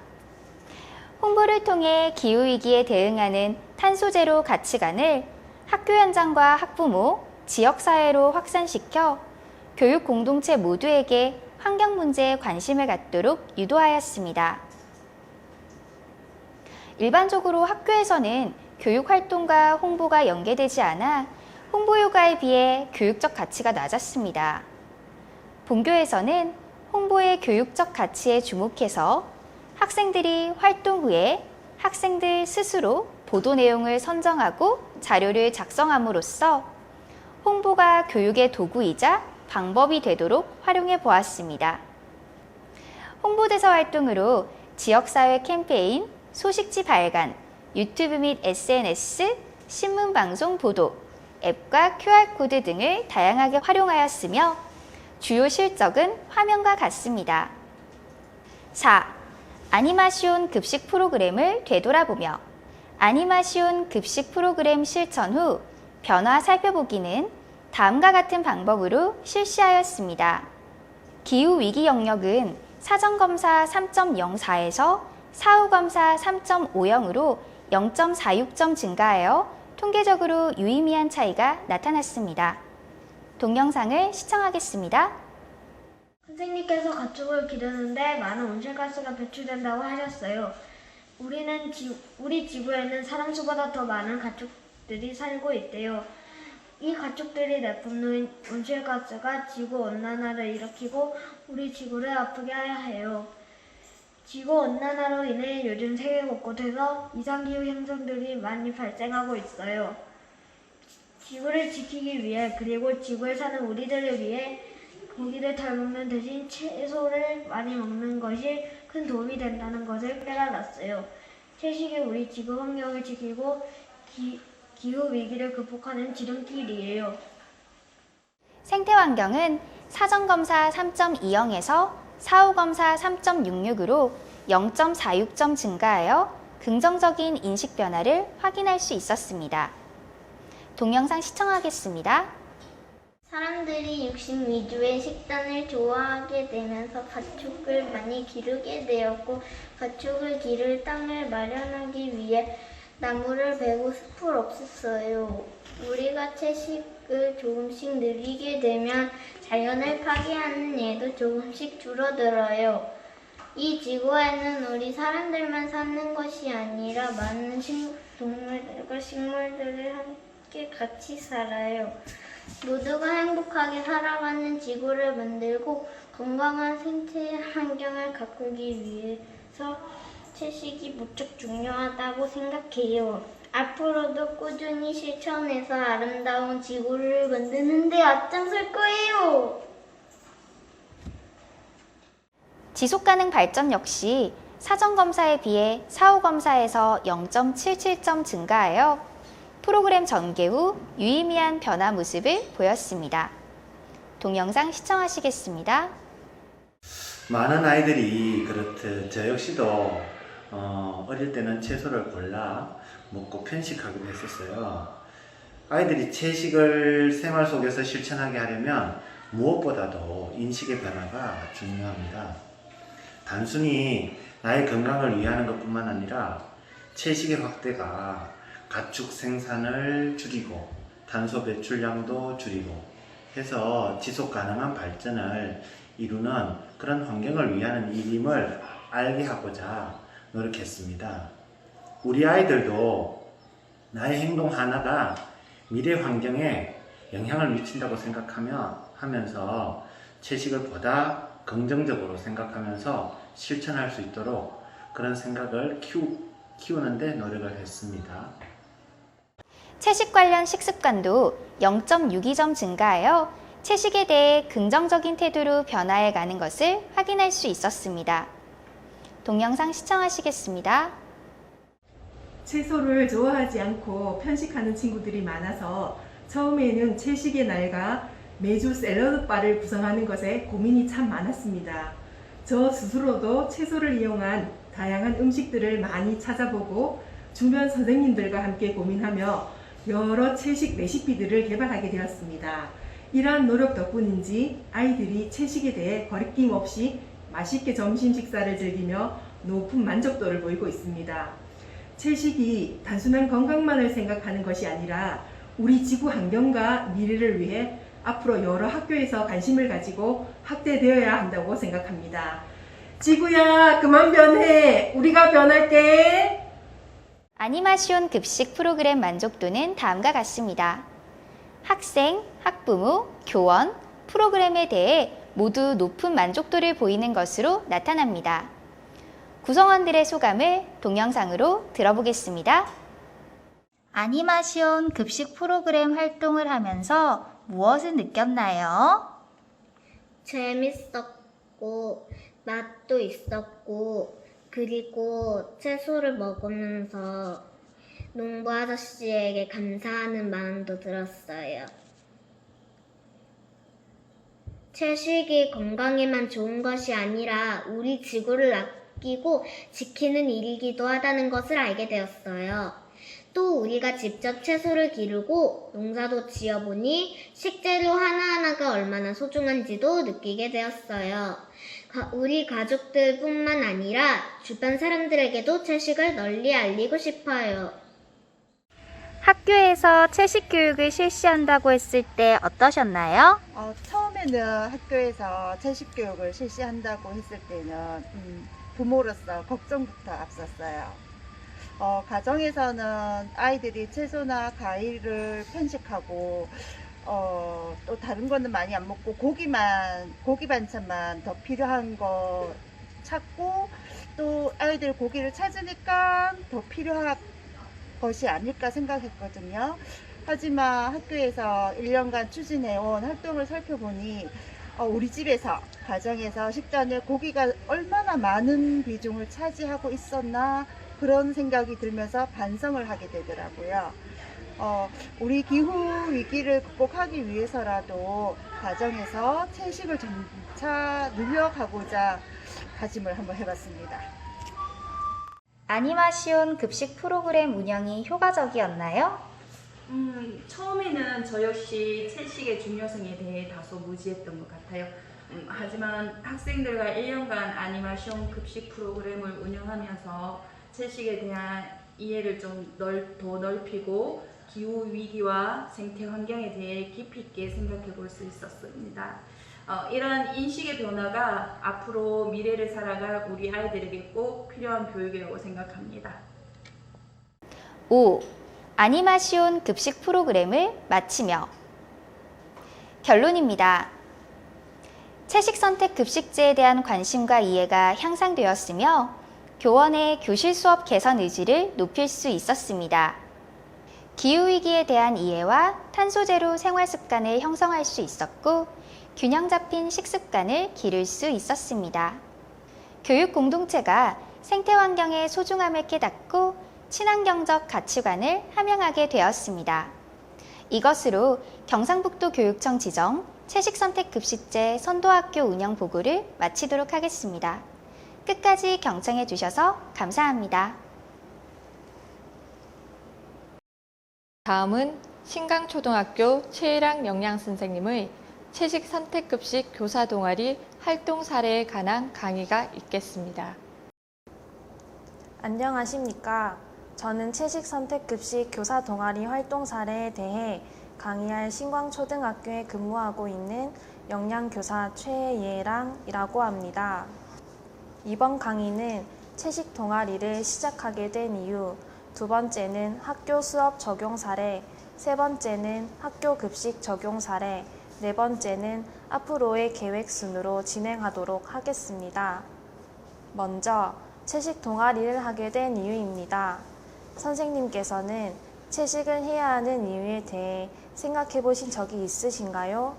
홍보를 통해 기후위기에 대응하는 탄소제로 가치관을 학교 현장과 학부모, 지역사회로 확산시켜 교육 공동체 모두에게 환경 문제에 관심을 갖도록 유도하였습니다. 일반적으로 학교에서는 교육 활동과 홍보가 연계되지 않아 홍보 효과에 비해 교육적 가치가 낮았습니다. 본교에서는 홍보의 교육적 가치에 주목해서 학생들이 활동 후에 학생들 스스로 보도 내용을 선정하고 자료를 작성함으로써 홍보가 교육의 도구이자 방법이 되도록 활용해 보았습니다. 홍보대사 활동으로 지역사회 캠페인, 소식지 발간, 유튜브 및 SNS, 신문방송 보도, 앱과 QR코드 등을 다양하게 활용하였으며 주요 실적은 화면과 같습니다. 4. 아니마시온 급식 프로그램을 되돌아보며 아니마시온 급식 프로그램 실천 후 변화 살펴보기는 다음과 같은 방법으로 실시하였습니다. 기후위기 영역은 사전검사 3.04에서 사후검사 3.50으로 0.46점 증가하여 통계적으로 유의미한 차이가 나타났습니다. 동영상을 시청하겠습니다. 선생님께서 가축을 기르는데 많은 온실가스가 배출된다고 하셨어요. 우리 지구에는 사람수보다 더 많은 가축들이 살고 있대요. 이 가축들이 내뿜는 온실가스가 지구온난화를 일으키고 우리 지구를 아프게 해요. 지구온난화로 인해 요즘 세계 곳곳에서 이상기후 현상들이 많이 발생하고 있어요. 지구를 지키기 위해 그리고 지구에 사는 우리들을 위해 고기를 덜 먹는 대신 채소를 많이 먹는 것이 큰 도움이 된다는 것을 깨달았어요. 채식이 우리 지구 환경을 지키고 기후 위기를 극복하는 지름길이에요. 생태환경은 사전검사 3.20에서 사후검사 3.66으로 0.46점 증가하여 긍정적인 인식 변화를 확인할 수 있었습니다. 동영상 시청하겠습니다. 사람들이 육식 위주의 식단을 좋아하게 되면서 가축을 많이 기르게 되었고 가축을 기를 땅을 마련하기 위해 나무를 베고 숲을 없앴어요. 우리가 채식을 조금씩 늘리게 되면 자연을 파괴하는 일도 조금씩 줄어들어요. 이 지구에는 우리 사람들만 사는 것이 아니라 많은 동물들과 식물들이 함께 같이 살아요. 모두가 행복하게 살아가는 지구를 만들고 건강한 생태 환경을 가꾸기 위해서 채식이 무척 중요하다고 생각해요. 앞으로도 꾸준히 실천해서 아름다운 지구를 만드는 데 앞장설 거예요. 지속가능 발전 역시 사전검사에 비해 사후검사에서 0.77점 증가하여 프로그램 전개 후 유의미한 변화 모습을 보였습니다. 동영상 시청하시겠습니다. 많은 아이들이 그렇듯 저 역시도 어릴 때는 채소를 골라 먹고 편식하기도 했었어요. 아이들이 채식을 생활 속에서 실천하게 하려면 무엇보다도 인식의 변화가 중요합니다. 단순히 나의 건강을 위하는 것뿐만 아니라 채식의 확대가 가축 생산을 줄이고 탄소 배출량도 줄이고 해서 지속 가능한 발전을 이루는 그런 환경을 위하는 일임을 알게 하고자 노력했습니다. 우리 아이들도 나의 행동 하나가 미래 환경에 영향을 미친다고 생각하면서 채식을 보다 긍정적으로 생각하면서 실천할 수 있도록 그런 생각을 키우는데 노력을 했습니다. 채식 관련 식습관도 0.62점 증가하여 채식에 대해 긍정적인 태도로 변화해 가는 것을 확인할 수 있었습니다. 동영상 시청하시겠습니다. 채소를 좋아하지 않고 편식하는 친구들이 많아서 처음에는 채식의 날과 매주 샐러드바를 구성하는 것에 고민이 참 많았습니다. 저 스스로도 채소를 이용한 다양한 음식들을 많이 찾아보고 주변 선생님들과 함께 고민하며 여러 채식 레시피들을 개발하게 되었습니다. 이러한 노력 덕분인지 아이들이 채식에 대해 거리낌 없이 맛있게 점심 식사를 즐기며 높은 만족도를 보이고 있습니다. 채식이 단순한 건강만을 생각하는 것이 아니라 우리 지구 환경과 미래를 위해 앞으로 여러 학교에서 관심을 가지고 확대되어야 한다고 생각합니다. 지구야, 그만 변해. 우리가 변할게. 아니마시온 급식 프로그램 만족도는 다음과 같습니다. 학생, 학부모, 교원, 프로그램에 대해 모두 높은 만족도를 보이는 것으로 나타납니다. 구성원들의 소감을 동영상으로 들어보겠습니다. 아니마시온 급식 프로그램 활동을 하면서 무엇을 느꼈나요? 재밌었고 맛도 있었고 그리고 채소를 먹으면서 농부 아저씨에게 감사하는 마음도 들었어요. 채식이 건강에만 좋은 것이 아니라 우리 지구를 아끼고 지키는 일이기도 하다는 것을 알게 되었어요. 또 우리가 직접 채소를 기르고 농사도 지어보니 식재료 하나하나가 얼마나 소중한지도 느끼게 되었어요. 우리 가족들뿐만 아니라 주변 사람들에게도 채식을 널리 알리고 싶어요. 학교에서 채식 교육을 실시한다고 했을 때 어떠셨나요? 처음에는 학교에서 채식 교육을 실시한다고 했을 때는 부모로서 걱정부터 앞섰어요. 가정에서는 아이들이 채소나 과일을 편식하고 또 다른 거는 많이 안 먹고 고기 반찬만 더 필요한 거 찾고 또 아이들 고기를 찾으니까 더 필요한 것이 아닐까 생각했거든요. 하지만 학교에서 1년간 추진해온 활동을 살펴보니 우리 집에서 가정에서 식단에 고기가 얼마나 많은 비중을 차지하고 있었나 그런 생각이 들면서 반성을 하게 되더라고요. 우리 기후 위기를 극복하기 위해서라도 가정에서 채식을 점차 늘려가고자 다짐을 한번 해봤습니다. 아니마시온 급식 프로그램 운영이 효과적이었나요? 처음에는 저 역시 채식의 중요성에 대해 다소 무지했던 것 같아요. 하지만 학생들과 1년간 아니마시온 급식 프로그램을 운영하면서 채식에 대한 이해를 좀 더 넓히고 기후 위기와 생태 환경에 대해 깊이 있게 생각해 볼 수 있었습니다. 이러한 인식의 변화가 앞으로 미래를 살아갈 우리 아이들에게 꼭 필요한 교육이라고 생각합니다. 5. 아니마시온 급식 프로그램을 마치며 결론입니다. 채식 선택 급식제에 대한 관심과 이해가 향상되었으며 교원의 교실 수업 개선 의지를 높일 수 있었습니다. 기후위기에 대한 이해와 탄소제로 생활 습관을 형성할 수 있었고 균형 잡힌 식습관을 기를 수 있었습니다. 교육 공동체가 생태환경의 소중함을 깨닫고 친환경적 가치관을 함양하게 되었습니다. 이것으로 경상북도 교육청 지정 채식선택급식제 선도학교 운영 보고를 마치도록 하겠습니다. 끝까지 경청해 주셔서 감사합니다. 다음은 신강초등학교 최일학 영양선생님의 채식선택급식 교사 동아리 활동 사례에 관한 강의가 있겠습니다. 안녕하십니까. 저는 채식선택급식 교사 동아리 활동 사례에 대해 강의할 신광초등학교에 근무하고 있는 영양교사 최예랑이라고 합니다. 이번 강의는 채식 동아리를 시작하게 된 이유, 두 번째는 학교 수업 적용 사례, 세 번째는 학교 급식 적용 사례, 네 번째는 앞으로의 계획 순으로 진행하도록 하겠습니다. 먼저 채식 동아리를 하게 된 이유입니다. 선생님께서는 채식을 해야 하는 이유에 대해 생각해 보신 적이 있으신가요?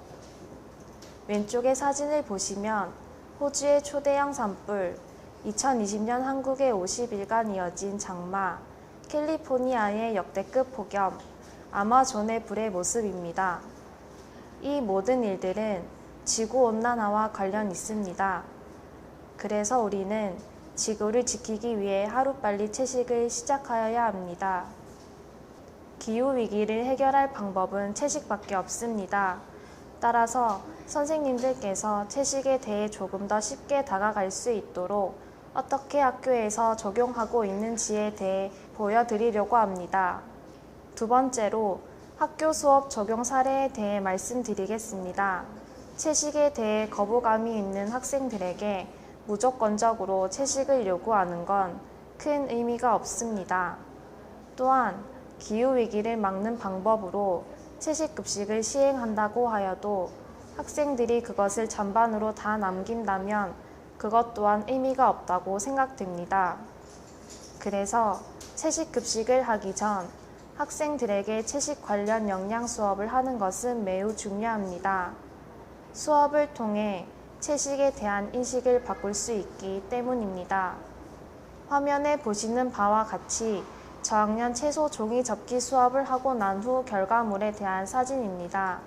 왼쪽의 사진을 보시면 호주의 초대형 산불, 2020년 한국의 50일간 이어진 장마, 캘리포니아의 역대급 폭염, 아마존의 불의 모습입니다. 이 모든 일들은 지구온난화와 관련 있습니다. 그래서 우리는 지구를 지키기 위해 하루빨리 채식을 시작하여야 합니다. 기후위기를 해결할 방법은 채식밖에 없습니다. 따라서 선생님들께서 채식에 대해 조금 더 쉽게 다가갈 수 있도록 어떻게 학교에서 적용하고 있는지에 대해 보여드리려고 합니다. 두 번째로 학교 수업 적용 사례에 대해 말씀드리겠습니다. 채식에 대해 거부감이 있는 학생들에게 무조건적으로 채식을 요구하는 건 큰 의미가 없습니다. 또한 기후위기를 막는 방법으로 채식급식을 시행한다고 하여도 학생들이 그것을 잔반으로 다 남긴다면 그것 또한 의미가 없다고 생각됩니다. 그래서 채식급식을 하기 전 학생들에게 채식 관련 영양 수업을 하는 것은 매우 중요합니다. 수업을 통해 채식에 대한 인식을 바꿀 수 있기 때문입니다. 화면에 보시는 바와 같이 저학년 채소 종이 접기 수업을 하고 난 후 결과물에 대한 사진입니다.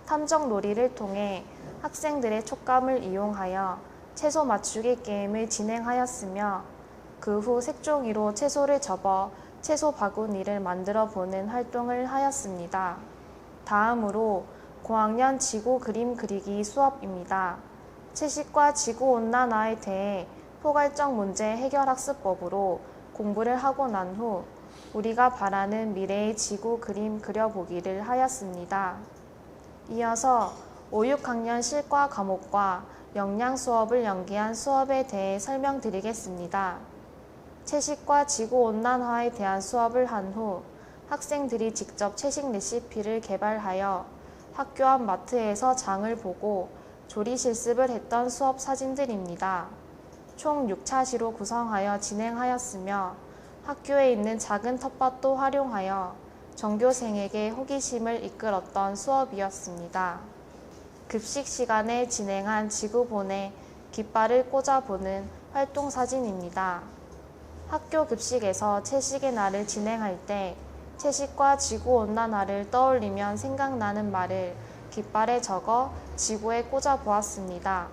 탐정 놀이를 통해 학생들의 촉감을 이용하여 채소 맞추기 게임을 진행하였으며 그 후 색종이로 채소를 접어 채소 바구니를 만들어 보는 활동을 하였습니다. 다음으로 고학년 지구 그림 그리기 수업입니다. 채식과 지구온난화에 대해 포괄적 문제 해결 학습법으로 공부를 하고 난 후 우리가 바라는 미래의 지구 그림 그려보기를 하였습니다. 이어서 5, 6학년 실과 과목과 영양 수업을 연계한 수업에 대해 설명드리겠습니다. 채식과 지구온난화에 대한 수업을 한 후 학생들이 직접 채식 레시피를 개발하여 학교 앞 마트에서 장을 보고 조리 실습을 했던 수업 사진들입니다. 총 6차시로 구성하여 진행하였으며 학교에 있는 작은 텃밭도 활용하여 전교생에게 호기심을 이끌었던 수업이었습니다. 급식 시간에 진행한 지구본에 깃발을 꽂아보는 활동 사진입니다. 학교 급식에서 채식의 날을 진행할 때 채식과 지구온난화를 떠올리면 생각나는 말을 깃발에 적어 지구에 꽂아보았습니다.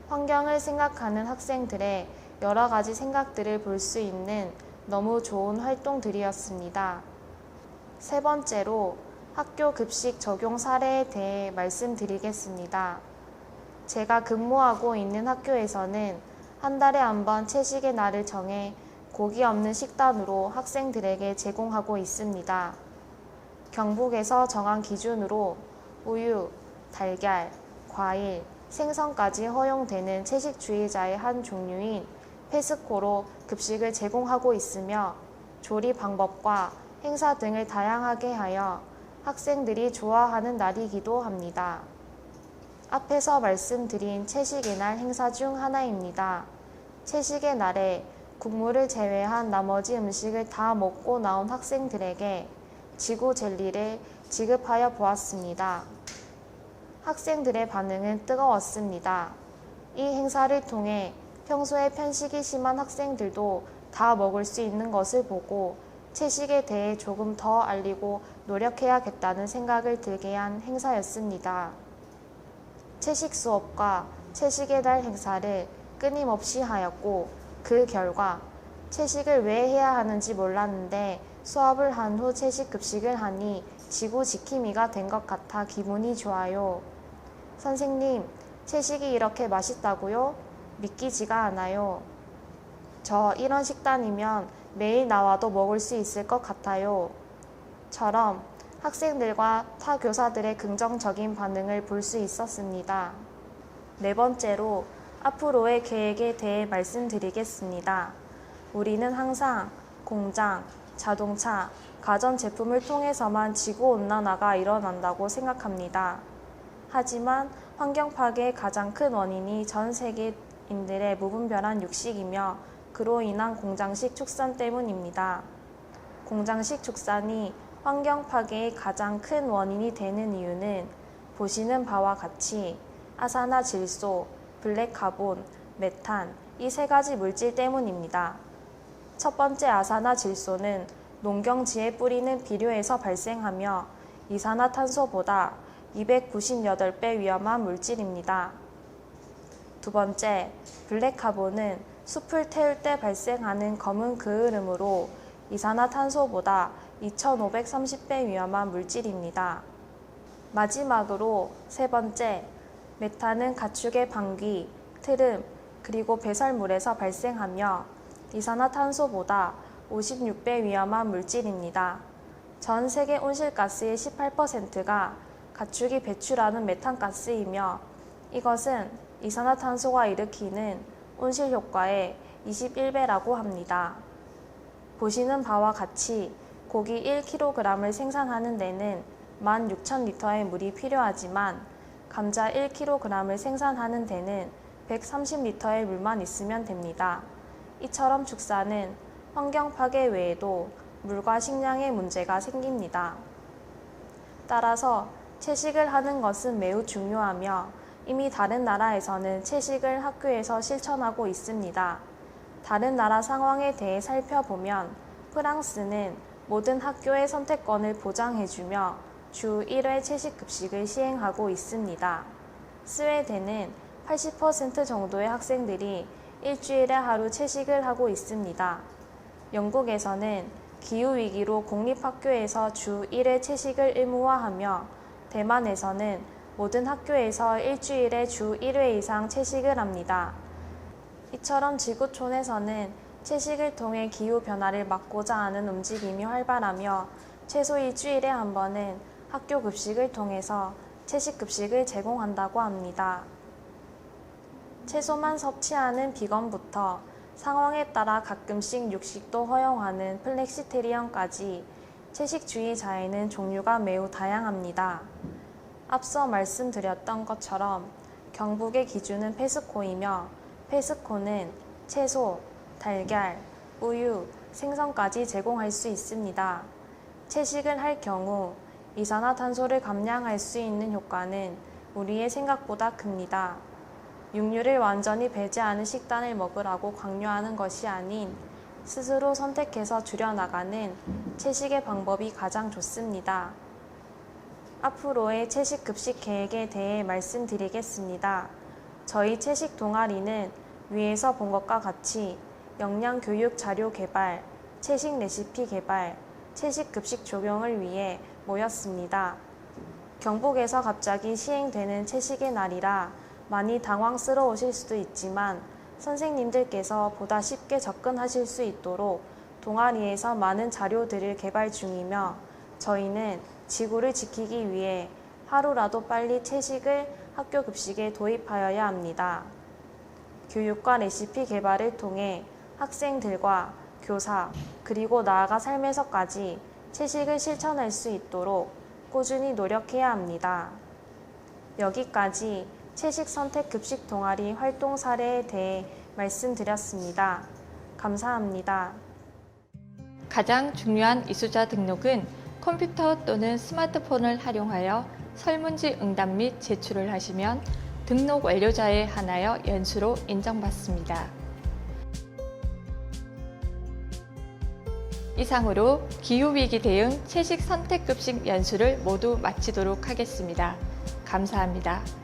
환경을 생각하는 학생들의 여러 가지 생각들을 볼 수 있는 너무 좋은 활동들이었습니다. 세 번째로 학교 급식 적용 사례에 대해 말씀드리겠습니다. 제가 근무하고 있는 학교에서는 한 달에 한 번 채식의 날을 정해 고기 없는 식단으로 학생들에게 제공하고 있습니다. 경북에서 정한 기준으로 우유, 달걀, 과일, 생선까지 허용되는 채식주의자의 한 종류인 페스코로 급식을 제공하고 있으며 조리 방법과 행사 등을 다양하게 하여 학생들이 좋아하는 날이기도 합니다. 앞에서 말씀드린 채식의 날 행사 중 하나입니다. 채식의 날에 국물을 제외한 나머지 음식을 다 먹고 나온 학생들에게 지구 젤리를 지급하여 보았습니다. 학생들의 반응은 뜨거웠습니다. 이 행사를 통해 평소에 편식이 심한 학생들도 다 먹을 수 있는 것을 보고 채식에 대해 조금 더 알리고 노력해야겠다는 생각을 들게 한 행사였습니다. 채식 수업과 채식의 달 행사를 끊임없이 하였고 그 결과 채식을 왜 해야 하는지 몰랐는데 수업을 한 후 채식 급식을 하니 지구 지킴이가 된 것 같아 기분이 좋아요. 선생님, 채식이 이렇게 맛있다고요? 믿기지가 않아요. 저 이런 식단이면 매일 나와도 먹을 수 있을 것 같아요. 처럼 학생들과 타 교사들의 긍정적인 반응을 볼 수 있었습니다. 네 번째로 앞으로의 계획에 대해 말씀드리겠습니다. 우리는 항상 공장, 자동차, 가전제품을 통해서만 지구온난화가 일어난다고 생각합니다. 하지만 환경 파괴의 가장 큰 원인이 전 세계인들의 무분별한 육식이며 그로 인한 공장식 축산 때문입니다. 공장식 축산이 환경 파괴의 가장 큰 원인이 되는 이유는 보시는 바와 같이 아산화질소, 블랙카본, 메탄 이 세 가지 물질 때문입니다. 첫 번째 아산화질소는 농경지에 뿌리는 비료에서 발생하며 이산화탄소보다 298배 위험한 물질입니다. 두 번째, 블랙카본은 숲을 태울 때 발생하는 검은 그을음으로 이산화탄소보다 2530배 위험한 물질입니다. 마지막으로 세 번째, 메탄은 가축의 방귀, 트름, 그리고 배설물에서 발생하며 이산화탄소보다 56배 위험한 물질입니다. 전 세계 온실가스의 18%가 가축이 배출하는 메탄가스이며 이것은 이산화탄소가 일으키는 온실효과의 21배라고 합니다. 보시는 바와 같이 고기 1kg을 생산하는 데는 16,000리터의 물이 필요하지만 감자 1kg을 생산하는 데는 130리터의 물만 있으면 됩니다. 이처럼 축사는 환경 파괴 외에도 물과 식량의 문제가 생깁니다. 따라서 채식을 하는 것은 매우 중요하며 이미 다른 나라에서는 채식을 학교에서 실천하고 있습니다. 다른 나라 상황에 대해 살펴보면 프랑스는 모든 학교의 선택권을 보장해주며 주 1회 채식 급식을 시행하고 있습니다. 스웨덴은 80% 정도의 학생들이 일주일에 하루 채식을 하고 있습니다. 영국에서는 기후위기로 공립학교에서 주 1회 채식을 의무화하며 대만에서는 모든 학교에서 일주일에 주 1회 이상 채식을 합니다. 이처럼 지구촌에서는 채식을 통해 기후변화를 막고자 하는 움직임이 활발하며 최소 일주일에 한 번은 학교 급식을 통해서 채식 급식을 제공한다고 합니다. 채소만 섭취하는 비건부터 상황에 따라 가끔씩 육식도 허용하는 플렉시테리언까지 채식주의자에는 종류가 매우 다양합니다. 앞서 말씀드렸던 것처럼 경북의 기준은 페스코이며 페스코는 채소, 달걀, 우유, 생선까지 제공할 수 있습니다. 채식을 할 경우 이산화탄소를 감량할 수 있는 효과는 우리의 생각보다 큽니다. 육류를 완전히 배제하는 식단을 먹으라고 강요하는 것이 아닌 스스로 선택해서 줄여나가는 채식의 방법이 가장 좋습니다. 앞으로의 채식 급식 계획에 대해 말씀드리겠습니다. 저희 채식 동아리는 위에서 본 것과 같이 영양교육 자료 개발, 채식 레시피 개발, 채식 급식 적용을 위해 모였습니다. 경북에서 갑자기 시행되는 채식의 날이라 많이 당황스러우실 수도 있지만 선생님들께서 보다 쉽게 접근하실 수 있도록 동아리에서 많은 자료들을 개발 중이며 저희는 지구를 지키기 위해 하루라도 빨리 채식을 학교 급식에 도입하여야 합니다. 교육과 레시피 개발을 통해 학생들과 교사 그리고 나아가 삶에서까지 채식을 실천할 수 있도록 꾸준히 노력해야 합니다. 여기까지 채식 선택 급식 동아리 활동 사례에 대해 말씀드렸습니다. 감사합니다. 가장 중요한 이수자 등록은 컴퓨터 또는 스마트폰을 활용하여 설문지 응답 및 제출을 하시면 등록 완료자에 한하여 연수로 인정받습니다. 이상으로 기후위기 대응 채식 선택급식 연수를 모두 마치도록 하겠습니다. 감사합니다.